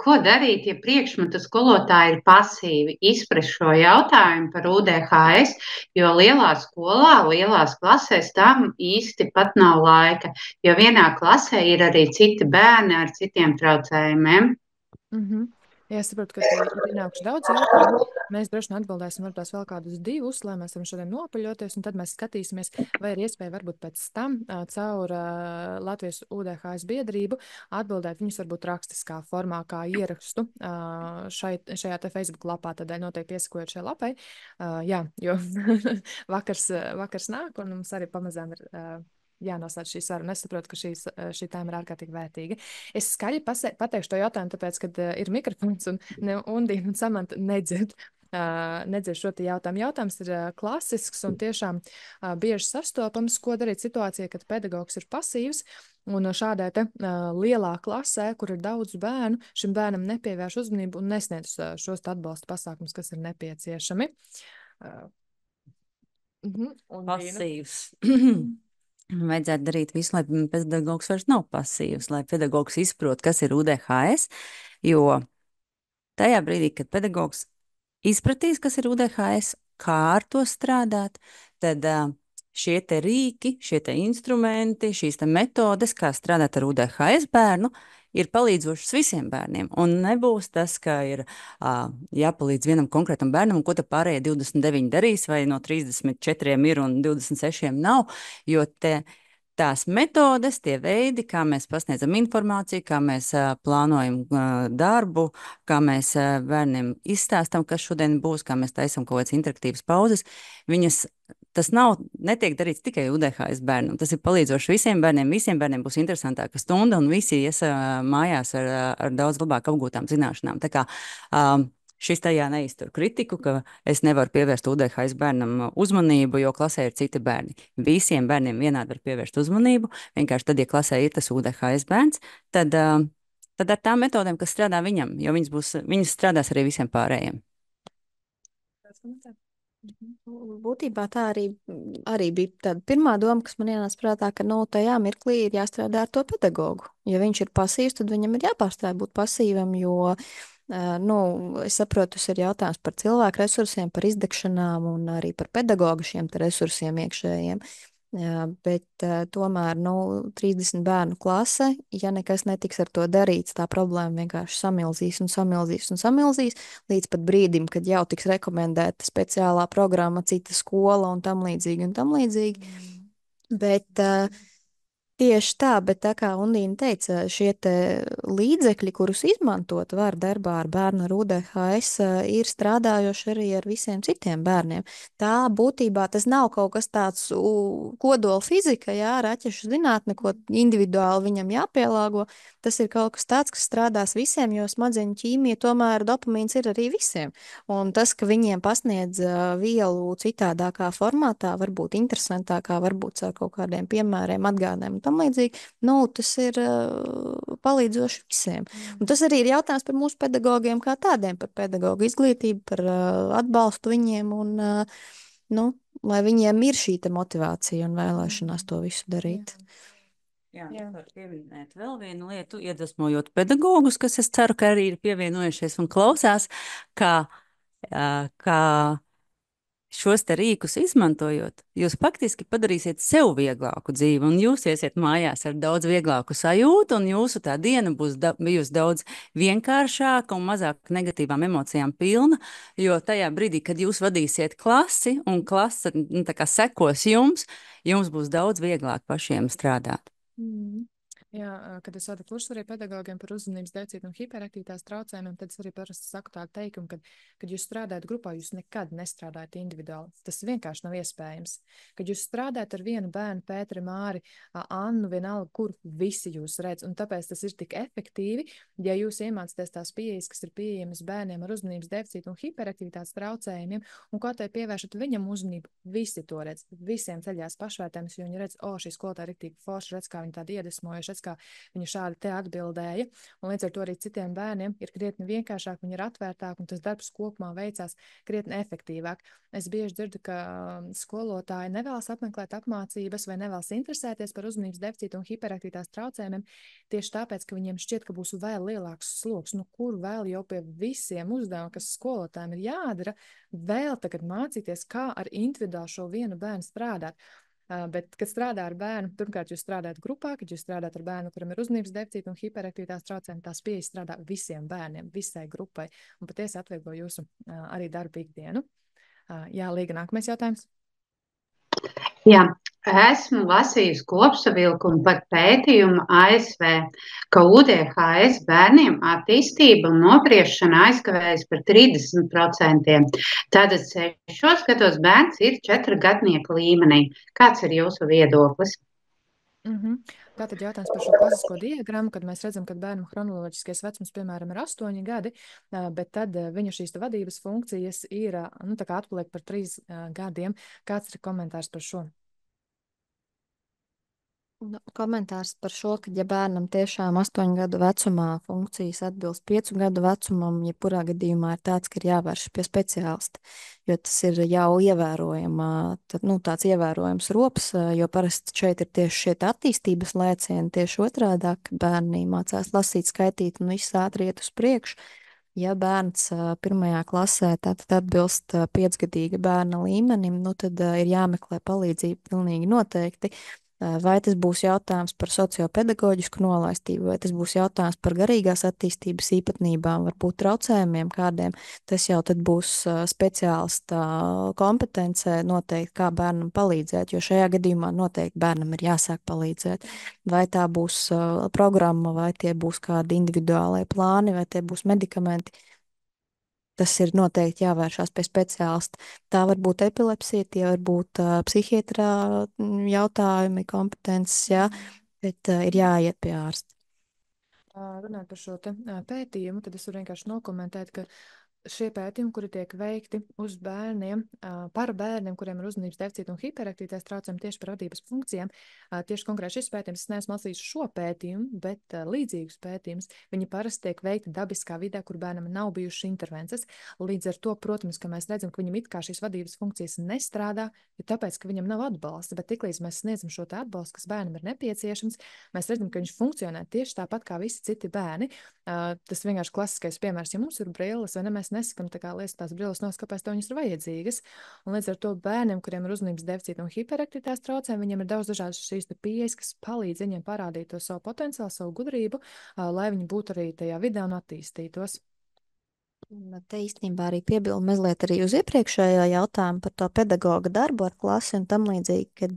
Ko darīt, ja priekšmetu skolotāji ir pasīvi? Izprast šo jautājumu par UDHS, jo lielā skolā, lielās klasēs tam īsti pat nav laika, jo vienā klasē ir arī citi bērni ar citiem traucējumiem. Jā, es saprotu, ka ir ienākuši daudz jautājumu. Mēs droši vien atbildēsim varbūt vēl kādus 2, lai mēs varam šodien nopaļoties, un tad mēs skatīsimies, vai ir iespēja varbūt pēc tam caur Latvijas UDHS biedrību atbildēt viņus varbūt rakstiskā formā, kā ierakstu šajā te Facebook lapā, tādēļ noteikti piesakojot šai lapai. Jā, jo vakars nāk, un mums arī pamazām ir jānoslēdz šī saruna. Es saprotu, ka šī tēma ir ārkārtīgi vērtīga. Es skaļi pateikšu to jautājumu, tāpēc, kad ir mikrofons un Undīna un Samanta nedzird šo te jautājumu. Jautājums ir klasisks un tiešām bieži sastopams, ko darīt situācijā, kad pedagogs ir pasīvs un šādai te lielā klasē, kur ir daudz bērnu, šim bērnam nepievērš uzmanību un nesniedz šos atbalsta pasākumus, kas ir nepieciešami. Pasīvs. Vajadzētu darīt visu, lai pedagogs vairs nav pasīvs, lai pedagogs izprot, kas ir UDHS, jo tajā brīdī, kad pedagogs izpratīs, kas ir UDHS, kā ar to strādāt, tad šie te rīki, šie te instrumenti, šīs te metodes, kā strādāt ar UDHS bērnu, ir palīdzošas visiem bērniem. Un nebūs tas, ka ir jāpalīdz vienam konkrētam bērnam, un ko tad pārējie 29 darīs, vai no 34 ir un 26 nav, jo tās metodes, tie veidi, kā mēs pasniedzam informāciju, kā mēs plānojam darbu, kā mēs bērniem izstāstam, kas šodien būs, kā mēs taisam kaut kādas interaktīvas pauzes, tas netiek darīts tikai UDHS bērnam. Tas ir palīdzoši visiem bērniem būs interesantāka stunda, un visi ies mājās ar daudz labāk apgūtām zināšanām. Tā kā šis tajā neiztur kritiku, ka es nevaru pievērst UDHS bērnam uzmanību, jo klasē ir citi bērni. Visiem bērniem vienādi var pievērst uzmanību, vienkārši tad, ja klasē ir tas UDHS bērns, tad ar tām metodēm, kas strādā viņam, jo viņas strādās arī visiem pārējiem. Būtībā tā arī bija tāda pirmā doma, kas man ienāca prātā, ka tajā mirklī ir jāstrādā ar to pedagogu. Ja viņš ir pasīvs, tad viņam ir jāpārstāj būt pasīvam, jo es saprotu, tas ir jautājums par cilvēku resursiem, par izdegšanām un arī par pedagogu šiem te resursiem iekšējiem. Bet tomēr 30 bērnu klase, ja nekas netiks ar to darīts, tā problēma vienkārši samilzīs līdz pat brīdim, kad jau tiks rekomendēta speciālā programma, cita skola un tam līdzīgi. Bet Tieši tā, bet tā kā Undīna teica, šie te līdzekļi, kurus izmantot var darbā ar bērnu ar UDHS, ir strādājoši arī ar visiem citiem bērniem. Tā būtībā tas nav kaut kas tāds kodola fizika, jā, raķešu zinātne, ko individuāli viņam jāpielāgo. Tas ir kaut kas tāds, kas strādās visiem, jo smadzeņu ķīmija tomēr dopamīns ir arī visiem. Un tas, ka viņiem pasniedz vielu citādākā formātā, varbūt interesantākā, varbūt ar kaut kādiem piemēriem, atgādēm un tam līdzīgi, nu, tas ir palīdzoši visiem. Un tas arī ir jautājums par mūsu pedagogiem kā tādiem, par pedagogu izglītību, par atbalstu viņiem un, nu, lai viņiem ir šī te motivācija un vēlēšanās to visu darīt. Jā, var pieminēt vēl vienu lietu, iedvesmojot pedagogus, kas es ceru, ka arī ir pievienojušies un klausās, kā šos te rīkus izmantojot, jūs faktiski padarīsiet sev vieglāku dzīvi, un jūs iesiet mājās ar daudz vieglāku sajūtu, un jūsu tā diena būs bijusi daudz vienkāršāka un mazāk negatīvām emocijām pilna, jo tajā brīdī, kad jūs vadīsiet klasi, un klase tā kā sekos jums būs daudz vieglāk pašiem strādāt. Jā, kad es vadu kursus arī pedagogiem par uzmanības deficītu un hiperaktivitātes traucējumiem, tad es arī parasti saku tādu teikumu, kad jūs strādājat grupā, jūs nekad nestrādājat individuāli. Tas vienkārši nav iespējams. Kad jūs strādājat ar vienu bērnu, Pēteri, Māri, Annu, vienalga, kur visi jūs redz, un tāpēc tas ir tik efektīvi, ja jūs iemācāties tās pieejas, kas ir pieejamas bērniem ar uzmanības deficītu un hiperaktivitātes traucējumiem, un kā tai pievēršat viņam uzmanību, visi to redz, visiem ceļās pašvērtējums, jo viņi redz, šī skolotāja ir riktīgi forši, redz, kā viņi tādi iedvesmojuši, kā viņa šādi te atbildēja, un līdz ar to arī citiem bērniem ir krietni vienkāršāk, viņi ir atvērtāk, un tas darbs kopumā veicās krietni efektīvāk. Es bieži dzirdu, ka skolotāji nevēlas apmeklēt apmācības vai nevēlas interesēties par uzmanības deficītu un hiperaktivitātes traucējumiem tieši tāpēc, ka viņiem šķiet, ka būs vēl lielāks sloks, kur vēl jau pie visiem uzdevumiem, kas skolotājiem ir jādara, vēl tagad mācīties, kā ar individuāli šo vienu bērnu strādāt. Bet, kad strādā ar bērnu, pirmkārt, jūs strādājat grupā, kad jūs strādājat ar bērnu, kuram ir uzmanības deficīta un hiperaktivitātes traucējumi, tās pieejas strādā visiem bērniem, visai grupai, un patiesi atvieglo jūsu arī darbu ikdienu. Jā, Līga, nākamais jautājums. Jā, esmu lasījusi kopsavilkumu par pētījumu ASV, ka UDHS bērniem attīstība un nobriešana aizkavējas par 30%. Tātad 6 gados bērns ir 4 gadnieku līmenī. Kāds ir jūsu viedoklis? Tātad jautājums par šo klasisko diagrammu, kad mēs redzam, ka bērnam chronoloģiskais vecums, piemēram, ir 8 gadi, bet tad viņa šīs vadības funkcijas ir, tā kā atpaliek par 3 gadiem. Kāds ir komentārs par šo? Komentārs par šo, ka ja bērnam tiešām 8 gadu vecumā funkcijas atbilst 5 gadu vecumam, jebkurā gadījumā ir tāds, ka ir jāvērš pie speciālista, jo tas ir jau tāds ievērojams rops, jo parasti šeit ir tieši šie attīstības lēcieni, tieši otrādāk, bērni mācās lasīt, skaitīt un viss ātri iet uz priekšu. Ja bērns 1. klasē tātad atbilst 5-gadīga bērna līmenim, tad ir jāmeklē palīdzība pilnīgi noteikti. Vai tas būs jautājums par sociopedagoģisku nolaistību, vai tas būs jautājums par garīgās attīstības īpatnībām, varbūt traucējumiem kādiem, tas jau tad būs speciālista kompetencē noteikti, kā bērnam palīdzēt, jo šajā gadījumā noteikti bērnam ir jāsāk palīdzēt. Vai tā būs programma, vai tie būs kādi individuālai plāni, vai tie būs medikamenti. Tas ir noteikti jāvēršās pie speciālista. Tā var būt epilepsija, tie var būt psihiatrā jautājumi, kompetences, jā, bet ir jāiet pie ārsta. Runāt par šo pētījumu, tad es varu vienkārši nokomentēt, ka šie pētījumi, kuri tiek veikti uz bērniem, par bērniem, kuriem ir uzmanības deficīta un hiperaktivitātes traucējumi tieši par vadības funkcijām, tieši konkrēti šis pētījums, es neesmu lasījis šo pētījumu, bet līdzīgus pētījumus, viņi parasti tiek veikti dabiskā vidē, kur bērnam nav bijušas intervences. Līdz ar to, protams, ka mēs redzam, ka viņam it kā šīs vadības funkcijas nestrādā, jo tāpēc, ka viņam nav atbalsta, bet tiklīdz mēs sniedzam šo atbalstu, kas bērnam ir nepieciešams, mēs redzam, ka viņš funkcionē tieši tāpat kā visi citi bērni. Tas vienkārši klasiskais piemērs, ja mums ir brilles, vai ne, mēs nesakam tā kā liest tās brilles nos, kāpēc tev viņas ir vajadzīgas. Un līdz ar to bērniem, kuriem ir uzmanības deficīta un hiperaktivitātes traucējumi, viņiem ir daudz dažādas šīs pieejas, kas palīdz viņiem parādīt to savu potenciālu, savu gudrību, lai viņi būtu arī tajā vidē un attīstītos. Te īstenībā arī piebildu mazliet arī uz iepriekšējo jautājumu par to pedagoga darbu ar klasi un tam līdzīgi, kad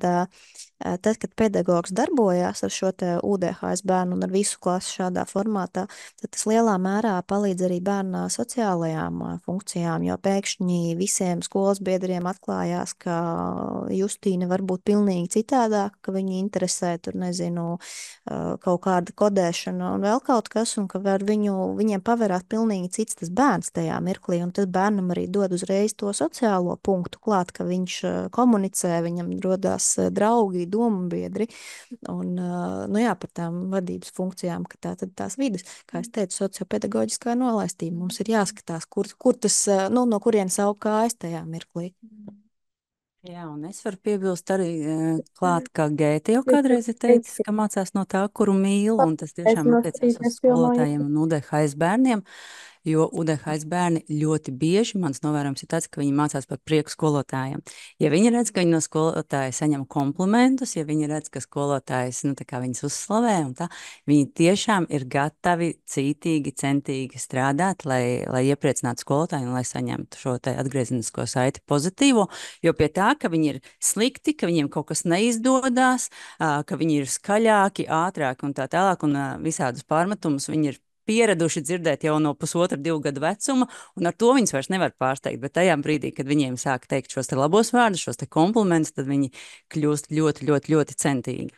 tad, kad pedagogs darbojās ar šo te UDHS bērnu un ar visu klasi šādā formātā, tad tas lielā mērā palīdz arī bērna sociālajām funkcijām, jo pēkšņi visiem skolas biedriem atklājās, ka Justīna var būt pilnīgi citādāk, ka viņu interesē tur, nezinu, kaut kāda kodēšana un vēl kaut kas, un ka var viņiem paverāt pilnīgi cits tas bērns tajā mirklī, un tas bērnam arī dod uzreiz to sociālo punktu klāt, ka viņš komunicē, viņam rodās draugi, domu biedri, un, nu jā, par tām vadības funkcijām, ka tā tad tās vides, kā es teicu, sociopedagoģiskā nolaistība, mums ir jāskatās, kur tas, nu, no kurienes aug kājas tajā mirklī. Jā, un es varu piebilst arī klāt, ka Gēte jau kādreiz ir teicis, ka mācās no tā, kuru mīl, un tas tiešām attiecās uz skolotājiem un UDHS bērniem, jo UDHS bērni ļoti bieži, mans novērojums ir tāds, ka viņi mācās par prieku skolotājiem. Ja viņi redz, ka viņi no skolotāja saņem komplimentus, ja viņi redz, ka skolotājs, nu, tā kā viņas uzslavē un tā, viņi tiešām ir gatavi cītīgi, centīgi strādāt, lai iepriecinātu skolotāju un lai saņemtu šo te atgriezenisko saiti pozitīvo, jo pie tā, ka viņi ir slikti, ka viņiem kaut kas neizdodas, ka viņi ir skaļāki, ātrāki un tā tālāk, un visādus pārmetumus viņi ir pieraduši dzirdēt jau no 1,5–2 gadu vecuma, un ar to viņus vairs nevar pārsteigt, bet tajā brīdī, kad viņiem sāk teikt šos te labos vārdus, šos te komplimentus, tad viņi kļūst ļoti, ļoti, ļoti centīgi.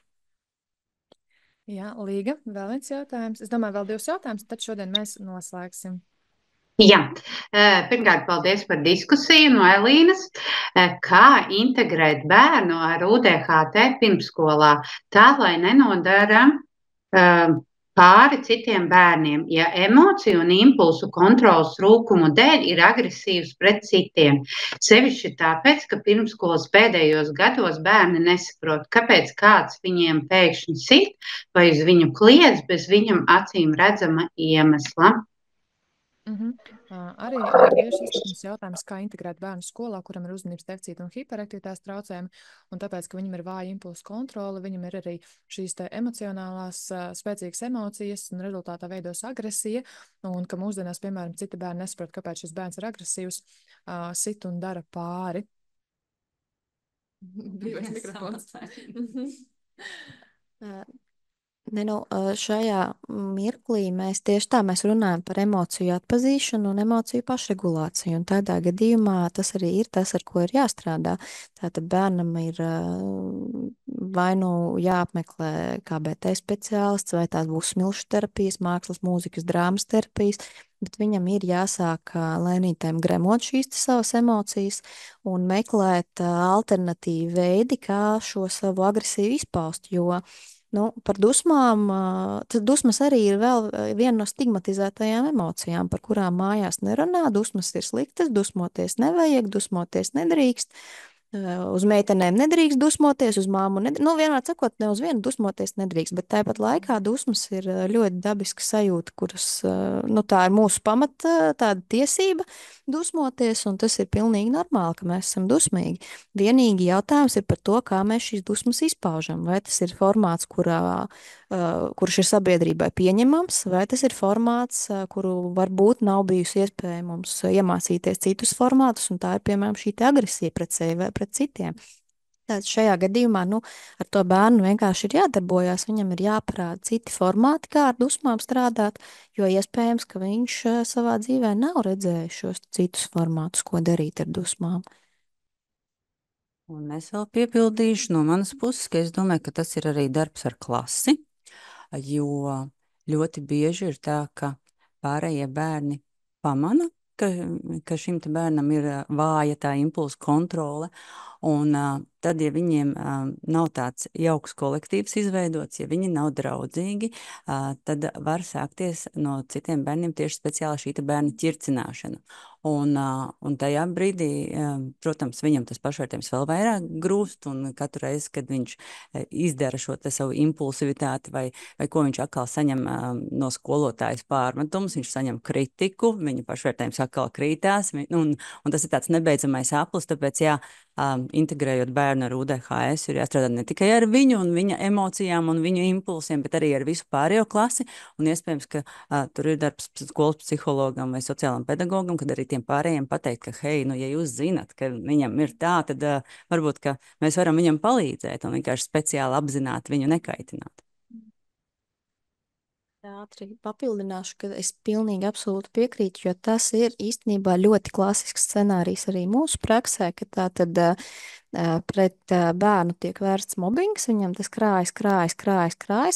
Jā, Līga, vēl viens jautājums. Es domāju, vēl 2 jautājumus, tad šodien mēs noslēgsim. Jā, pirmkārt, paldies par diskusiju no Elīnas. Kā integrēt bērnu ar UDHT pirmsskolā, tā lai nenodara pāri citiem bērniem, ja emociju un impulsu kontrolas trūkumu dēļ ir agresīvs pret citiem. Sevišķi tāpēc, ka pirmsskolas pēdējos gados bērni nesaprot, kāpēc kāds viņiem pēkšņi sit vai uz viņu kliedz bez viņam acīm redzama iemesla. Arī bieži izskatās jautājums, kā integrēt bērnu skolā, kuram ir uzmanības deficīta un hiperaktivitātes traucējumi, un tāpēc, ka viņam ir vāja impulsu kontrole, viņam ir arī šīs te emocionālās, spēcīgas emocijas, un rezultātā veidos agresija, un ka mūsdienās, piemēram, citi bērni nesaprot, kāpēc šis bērns ir agresīvs, sit un dara pāri. Brīvais mikrofons. Šajā mirklī mēs tieši tā mēs runājam par emociju atpazīšanu un emociju pašregulāciju, un tādā gadījumā tas arī ir tas, ar ko ir jāstrādā. Tātad bērnam ir vai nu jāapmeklē KBT speciālists, vai tās būs smilšu terapijas, mākslas, mūzikas, drāmas terapijas, bet viņam ir jāsāk lēnītēm gremot šīs savas emocijas un meklēt alternatīvu veidi, kā šo savu agresīvu izpaust, jo par dusmām, tad dusmas arī ir vēl viena no stigmatizētajām emocijām, par kurām mājās nerunā. Dusmas ir sliktas, dusmoties nevajag, dusmoties nedrīkst. Uz meitenēm nedrīkst dusmoties, uz māmu vienmēr sakot, ne uz vienu dusmoties nedrīkst, bet tāpat laikā dusmas ir ļoti dabiska sajūta, kuras, tā ir mūsu pamata tāda tiesība dusmoties, un tas ir pilnīgi normāli, ka mēs esam dusmīgi. Vienīgi jautājums ir par to, kā mēs šīs dusmas izpaužam, vai tas ir formāts, kurš ir sabiedrībai pieņemams, vai tas ir formāts, kuru varbūt nav bijusi iespēja mums iemācīties citus formātus, un tā ir, piemēram, šī te agresija pret sevi vai pret citiem. Tātad šajā gadījumā, ar to bērnu vienkārši ir jādarbojās, viņam ir jāparāda citi formāti, kā ar dusmām strādāt, jo iespējams, ka viņš savā dzīvē nav redzējis šos citus formātus, ko darīt ar dusmām. Un es vēl piebildīšu no manas puses, ka es domāju, ka tas ir arī darbs ar klasi, jo ļoti bieži ir tā, ka pārējie bērni pamana, ka šim te bērnam ir vāja tā impulsu kontrole, un tad, ja viņiem nav tāds jauks kolektīvs izveidots, ja viņi nav draudzīgi, tad var sākties no citiem bērniem tieši speciāli šī te bērna ķircināšana. Un tajā brīdī, protams, viņam tas pašvērtējums vēl vairāk grūst, un katru reizi, kad viņš izdara šo te savu impulsivitāti vai ko viņš atkal saņem no skolotājas pārmetumus, viņš saņem kritiku, viņa pašvērtējums atkal krītās, un tas ir tāds nebeidzamais aplis, tāpēc jā, integrējot bērnu ar UDHS, ir jāstrādā ne tikai ar viņu un viņa emocijām un viņu impulsiem, bet arī ar visu pārējo klasi. Un iespējams, ka tur ir darbs skolas psihologam vai sociālam pedagogam, kad arī tiem pārējiem pateikt, ka, hei, nu, ja jūs zinat, ka viņam ir tā, tad varbūt, ka mēs varam viņam palīdzēt un vienkārši speciāli apzināti viņu nekaitināt. Ātri papildināšu, ka es pilnīgi absolūti piekrītu, jo tas ir īstenībā ļoti klasisks scenārijs arī mūsu praksē, ka tā tad pret bērnu tiek vērsts mobbings, viņam tas krājas,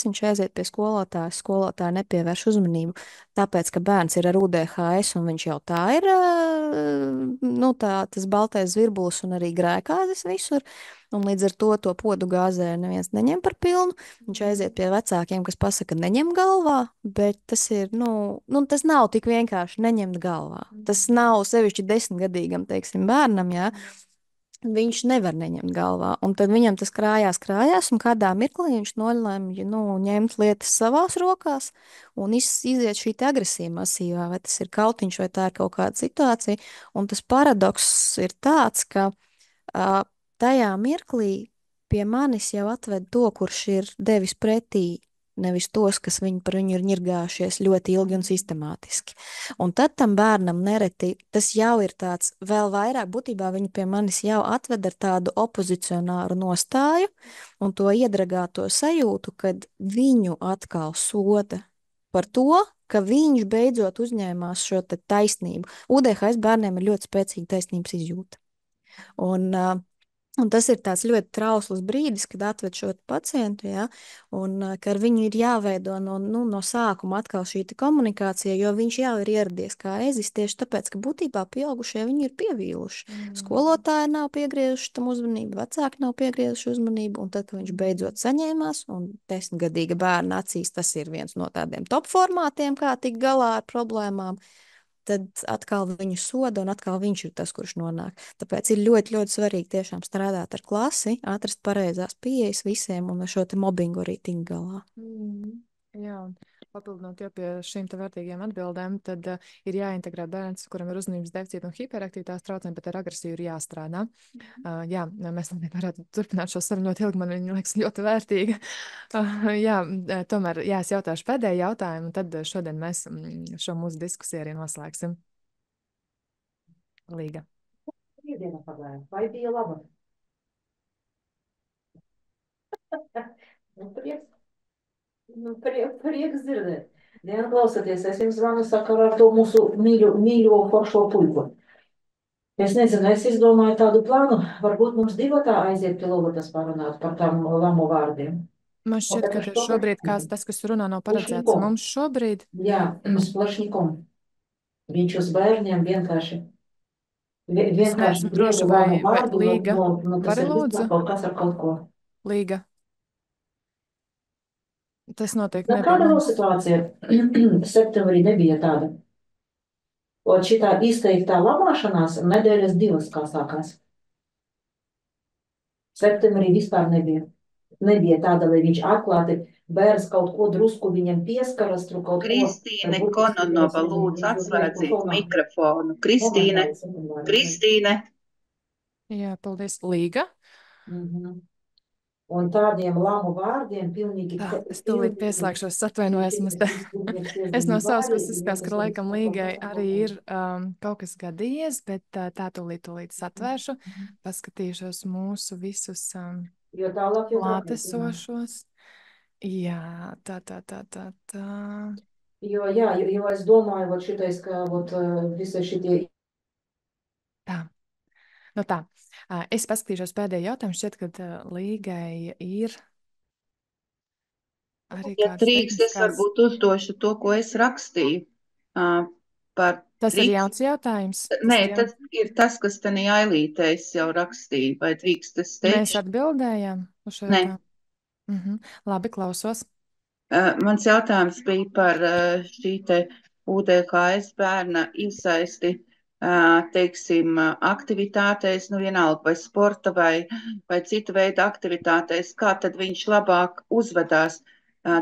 viņš aiziet pie skolotājas, skolotāja nepievērš uzmanību, tāpēc, ka bērns ir ar UDHS un viņš jau tā ir, nu tā, tas baltais zvirbulis un arī grēkāzis visur, un līdz ar to podu gāzē neviens neņem par pilnu, viņš aiziet pie vecākiem, kas pasaka, neņem galvā, bet tas ir, nu tas nav tik vienkārši neņemt galvā, tas nav sevišķi 10-gadīgam, teiksim, bērnam, jā, viņš nevar neņemt galvā, un tad viņam tas krājās, un kādā mirklī viņš nolemj, ņemt lietas savās rokās un iziet šī agresija masīvā, vai tas ir kautiņš, vai tā ir kaut kāda situācija, un tas paradoks ir tāds, ka tajā mirklī pie manis jau atved to, kurš ir devis pretī, nevis tos, kas par viņu ir ņirgājušies ļoti ilgi un sistemātiski. Un tad tam bērnam nereti, tas jau ir tāds vēl vairāk, būtībā viņi pie manis jau atved ar tādu opozicionāru nostāju un to iedragāto sajūtu, kad viņu atkal soda par to, ka viņš beidzot uzņēmās šo te taisnību. UDHS bērniem ir ļoti spēcīga taisnības izjūta. Un tas ir tāds ļoti trausls brīdis, kad atved šo pacientu, ja, un ka ar viņu ir jāveido no sākuma atkal šī komunikācija, jo viņš jau ir ieradies kā ezis tieši tāpēc, ka būtībā pieaugušie viņu ir pievīluši. Skolotāji nav piegriezuši tam uzmanību, vecāki nav piegriezuši uzmanību, un tad, kad viņš beidzot saņēmās, un 10-gadīga bērna acīs tas ir viens no tādiem top formātiem, kā tikt galā ar problēmām, tad atkal viņu soda un atkal viņš ir tas, kurš nonāk. Tāpēc ir ļoti, ļoti svarīgi tiešām strādāt ar klasi, atrast pareizās pieejas visiem un ar šo te mobbingu arī tikt galā. Jā, papildinot jau pie šīm te vērtīgiem atbildēm, tad ir jāintegrē bērns, kuram ir uzmanības deficīta un hiperaktivitātes traucējumi, bet ar agresiju ir jāstrādā. Jā, mēs varētu turpināt šo sarunu ļoti ilgi, man viņa liekas ļoti vērtīga. Jā, tomēr, jā, es jautāšu pēdējo jautājumu, un tad šodien mēs šo mūsu diskusiju arī noslēgsim. Līga. Diena pagāja. Vai bija laba? Prieks dzirdēt. Diena, klausoties, es jums zvanu sakarā ar to mūsu mīļo foršo puiku. Es nezinu, es izdomāju tādu plānu, varbūt mums divotā aiziet pie Logotas parunāt par tām lamu vārdiem. Man šķiet, ka šobrīd kāds tas, kas runā, nav paredzēts mums šobrīd. Jā, Splašņikom. Viņš uz bērniem vienkārši Neesmu droši, vai Līga vari lūdzu? Kaut kas ar kaut ko. Līga. Tas noteikti nebija. Kāda vēl situācija? Septembrī nebija tāda. Un šitā izteiktā lamāšanās nedēļas 2, kā sākās. Septembrī vispār nebija. Nebija tāda, lai viņš atklāti bērns kaut ko drusku viņam pieskaras. Kristīne Kononova, lūdzu, atslēdzīt mikrofonu. Kristīne. Jā, paldies. Līga. Un tādiem lamu vārdiem pilnīgi... Tā, es tūlīt pieslēgšos, atvainojos mums te. Es no savas puses izskās, ka laikam Līgai arī ir kaut kas gadījies, bet tā tūlīt satvēršu, paskatīšos mūsu visus klātesošos. Jā, tā. Jo es domāju, vot šitais, ka vot visi šitie... Tā. Nu tā, es paskatīšos pēdējo jautājumu, šķiet, ka Līgai ir arī ja trīks, es varbūt uzdošu to, ko es rakstīju. Tas ir jauns jautājums? Nē, tas ir tas, kas tenī ailītē es jau rakstīju, vai trīks tas teikšu? Mēs atbildējām uz šo jautājumu? Labi, klausos. Mans jautājums bija par šī te UDHS bērna iesaisti, teiksim, aktivitātēs, vienalga vai sporta vai cita veida aktivitātēs, kā tad viņš labāk uzvedās,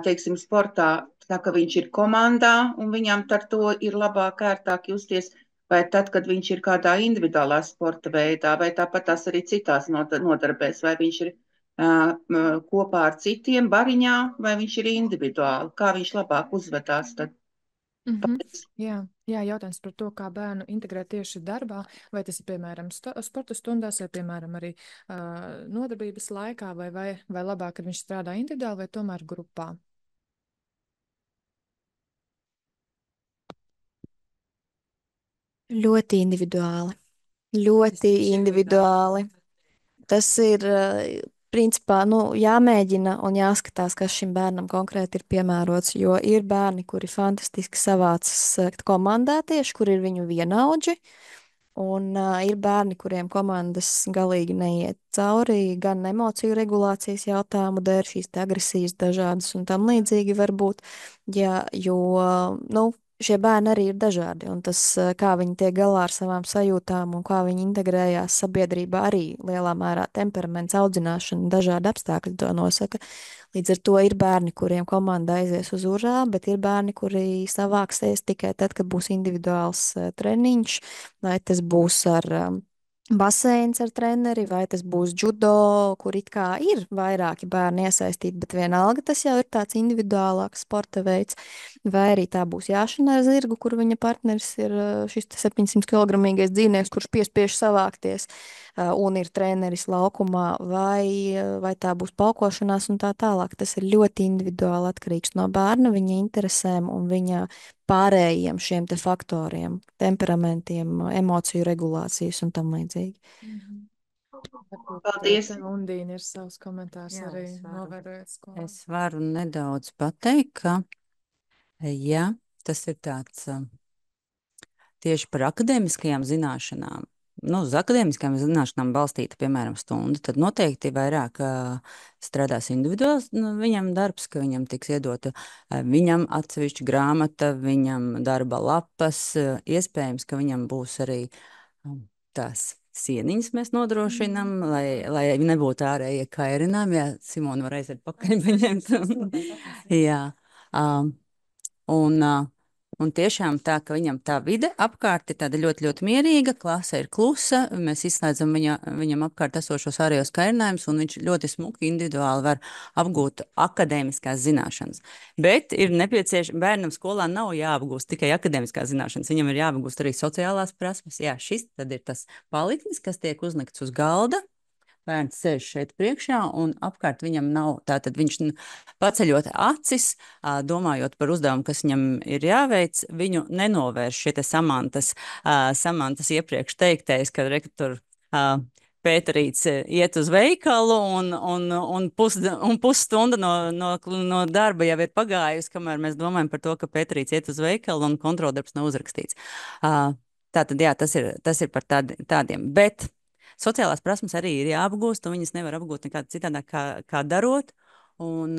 teiksim, sportā, tā ka viņš ir komandā un viņam ar to ir labāk ērtāk justies, vai tad, kad viņš ir kādā individuālā sporta veidā, vai tāpat tās arī citās nodarbēs, vai viņš ir kopā ar citiem bariņā, vai viņš ir individuāli, kā viņš labāk uzvedās tad. Jā, jautājums par to, kā bērnu integrēt tieši darbā, vai tas ir, piemēram, sporta stundās, vai, piemēram, arī nodarbības laikā, vai labāk, kad viņš strādā individuāli, vai tomēr grupā. Ļoti individuāli. Ļoti individuāli. Tas ir, principā, jāmēģina un jāskatās, kas šim bērnam konkrēti ir piemērots, jo ir bērni, kuri fantastiski savācas komandā tieši, kur ir viņu vienaudži, un ir bērni, kuriem komandas galīgi neiet cauri, gan emociju regulācijas jautājumu dēļ, šīs te agresijas dažādas un tam līdzīgi varbūt, šie bērni arī ir dažādi, un tas, kā viņi tiek galā ar savām sajūtām un kā viņi integrējās sabiedrībā, arī lielā mērā temperaments, audzināšana, dažādi apstākļi to nosaka. Līdz ar to ir bērni, kuriem komanda aizies uz urā, bet ir bērni, kuri savāksies tikai tad, kad būs individuāls treniņš, vai tas būs ar baseins ar treneri, vai tas būs judo, kur it kā ir vairāki bērni iesaistīti, bet vienalga tas jau ir tāds individuālāks sporta veids, vai arī tā būs jāšana ar zirgu, kur viņa partneris ir šis 700 kg dzīvnieks, kurš piespiež savākties, un ir treneris laukumā, vai tā būs paukošanās un tā tālāk. Tas ir ļoti individuāli atkarīgs no bērna, viņa interesēm un viņa pārējiem šiem te faktoriem, temperamentiem, emociju regulācijas un tam līdzīgi. Paldies. Undīna ir savs komentārs arī novērojot skolā. Es varu nedaudz pateikt, ka, ja tas ir tāds tieši par akadēmiskajām zināšanām, uz akadēmiskām zināšanām balstīta, piemēram, stunda, tad noteikti vairāk strādās individuāls viņam darbs, ka viņam tiks iedota viņam atsevišķa grāmata, viņam darba lapas, iespējams, ka viņam būs arī tās sieniņas mēs nodrošinām, lai nebūtu ārējie kairinājumi. Jā, Simona var aiziet pakaļ paņemt. Jā. Un tiešām tā, ka viņam tā vide apkārt ir tāda ļoti, ļoti mierīga, klase ir klusa, mēs izslēdzam viņam apkārt esošos ārējos kairinājumus, un viņš ļoti smuki individuāli var apgūt akadēmiskās zināšanas. Bet ir nepieciešams, bērnam skolā nav jāapgūst tikai akadēmiskās zināšanas, viņam ir jāapgūst arī sociālās prasmes. Jā, šis tad ir tas paliknis, kas tiek uzlikts uz galda. Bērns sēž šeit priekšā, un apkārt viņam nav, tātad viņš paceļot acis, domājot par uzdevumu, kas viņam ir jāveic, viņu nenovērš šie te Samantas iepriekš teiktais, ka rektor Pēterīts iet uz veikalu, un pusstunda no darba jau ir pagājusi, kamēr mēs domājam par to, ka Pēterīts iet uz veikalu un kontroldarbs nav uzrakstīts. Tātad, jā, tas ir par tādiem, bet sociālās prasmes arī ir jāapgūst, un viņas nevar apgūt nekādā citādāk kā darot, un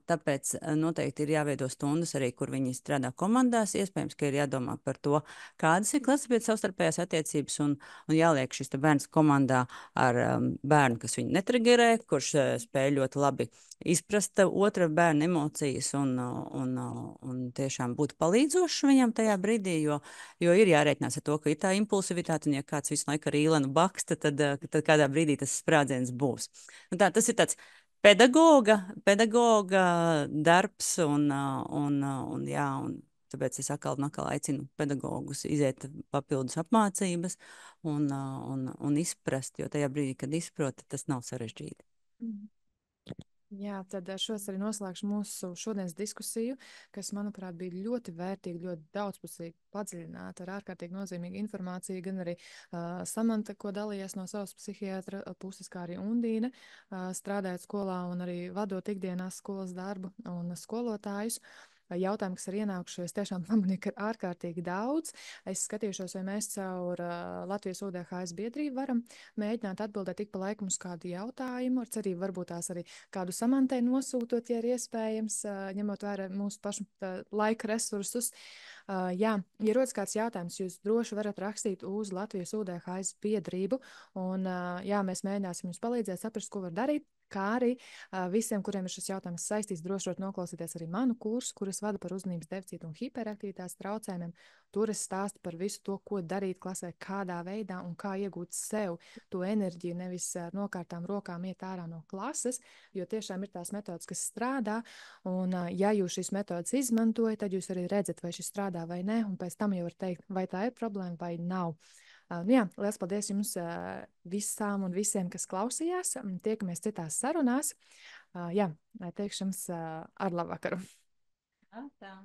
tāpēc noteikti ir jāveido stundas arī, kur viņi strādā komandās, iespējams, ka ir jādomā par to, kādas ir klases savstarpējās attiecības, un jāliek šis bērns komandā ar bērnu, kas viņu netrigerē, kurš spēj ļoti labi izprast otra bērna emocijas un tiešām būt palīdzošs viņam tajā brīdī, jo ir jārēķinās ar to, ka ir tā impulsivitāte, un ja kāds visu laiku ar īlenu baksta, tad kādā brīdī tas sprādziens būs. Tas ir tāds pedagoga darbs, un tāpēc es atkal aicinu pedagogus iziet papildus apmācības un izprast, jo tajā brīdī, kad izprot, tas nav sarežģīti. Jā, tad šos arī noslēgšu mūsu šodienas diskusiju, kas, manuprāt, bija ļoti vērtīga, ļoti daudzpusīgi padziļināta ar ārkārtīgi nozīmīgu informāciju, gan arī Samanta, ko dalījies no savas psihiatra puses, kā arī Undīne, strādājot skolā un arī vadot ikdienās skolas darbu un skolotājus. Jautājumi, kas ir ienākušies, tiešām pamanīju, ka ir ārkārtīgi daudz. Es skatīšos, vai mēs caur Latvijas UDHS biedrību varam mēģināt atbildēt tik pa laikam uz kādu jautājumu, ar cerību varbūt tās arī kādu Samantai nosūtot, ja ir iespējams, ņemot vērā mūsu pašu laika resursus. Jā, ja rodas kāds jautājums, jūs droši varat rakstīt uz Latvijas UDHS biedrību, un jā, mēs mēģināsim jums palīdzēt saprast, ko var darīt. kā arī visiem, kuriem ir šis jautājums saistīts, droši varat noklausīties arī manu kursu, kur es vadu par uzmanības deficītu un hiperaktivitātes traucējumiem. Tur es stāstu par visu to, ko darīt klasē, kādā veidā un kā iegūt sev to enerģiju, nevis ar nokārtām rokām iet ārā no klases, jo tiešām ir tās metodas, kas strādā, un ja jūs šīs metodas izmantojat, tad jūs arī redzat, vai šis strādā vai nē, un pēc tam jau var teikt, vai tā ir problēma vai nav. Jā, liels paldies jums visām un visiem, kas klausījās. Tiekamies citās sarunās. Jā, teikšu jums ar labvakaru. Tā.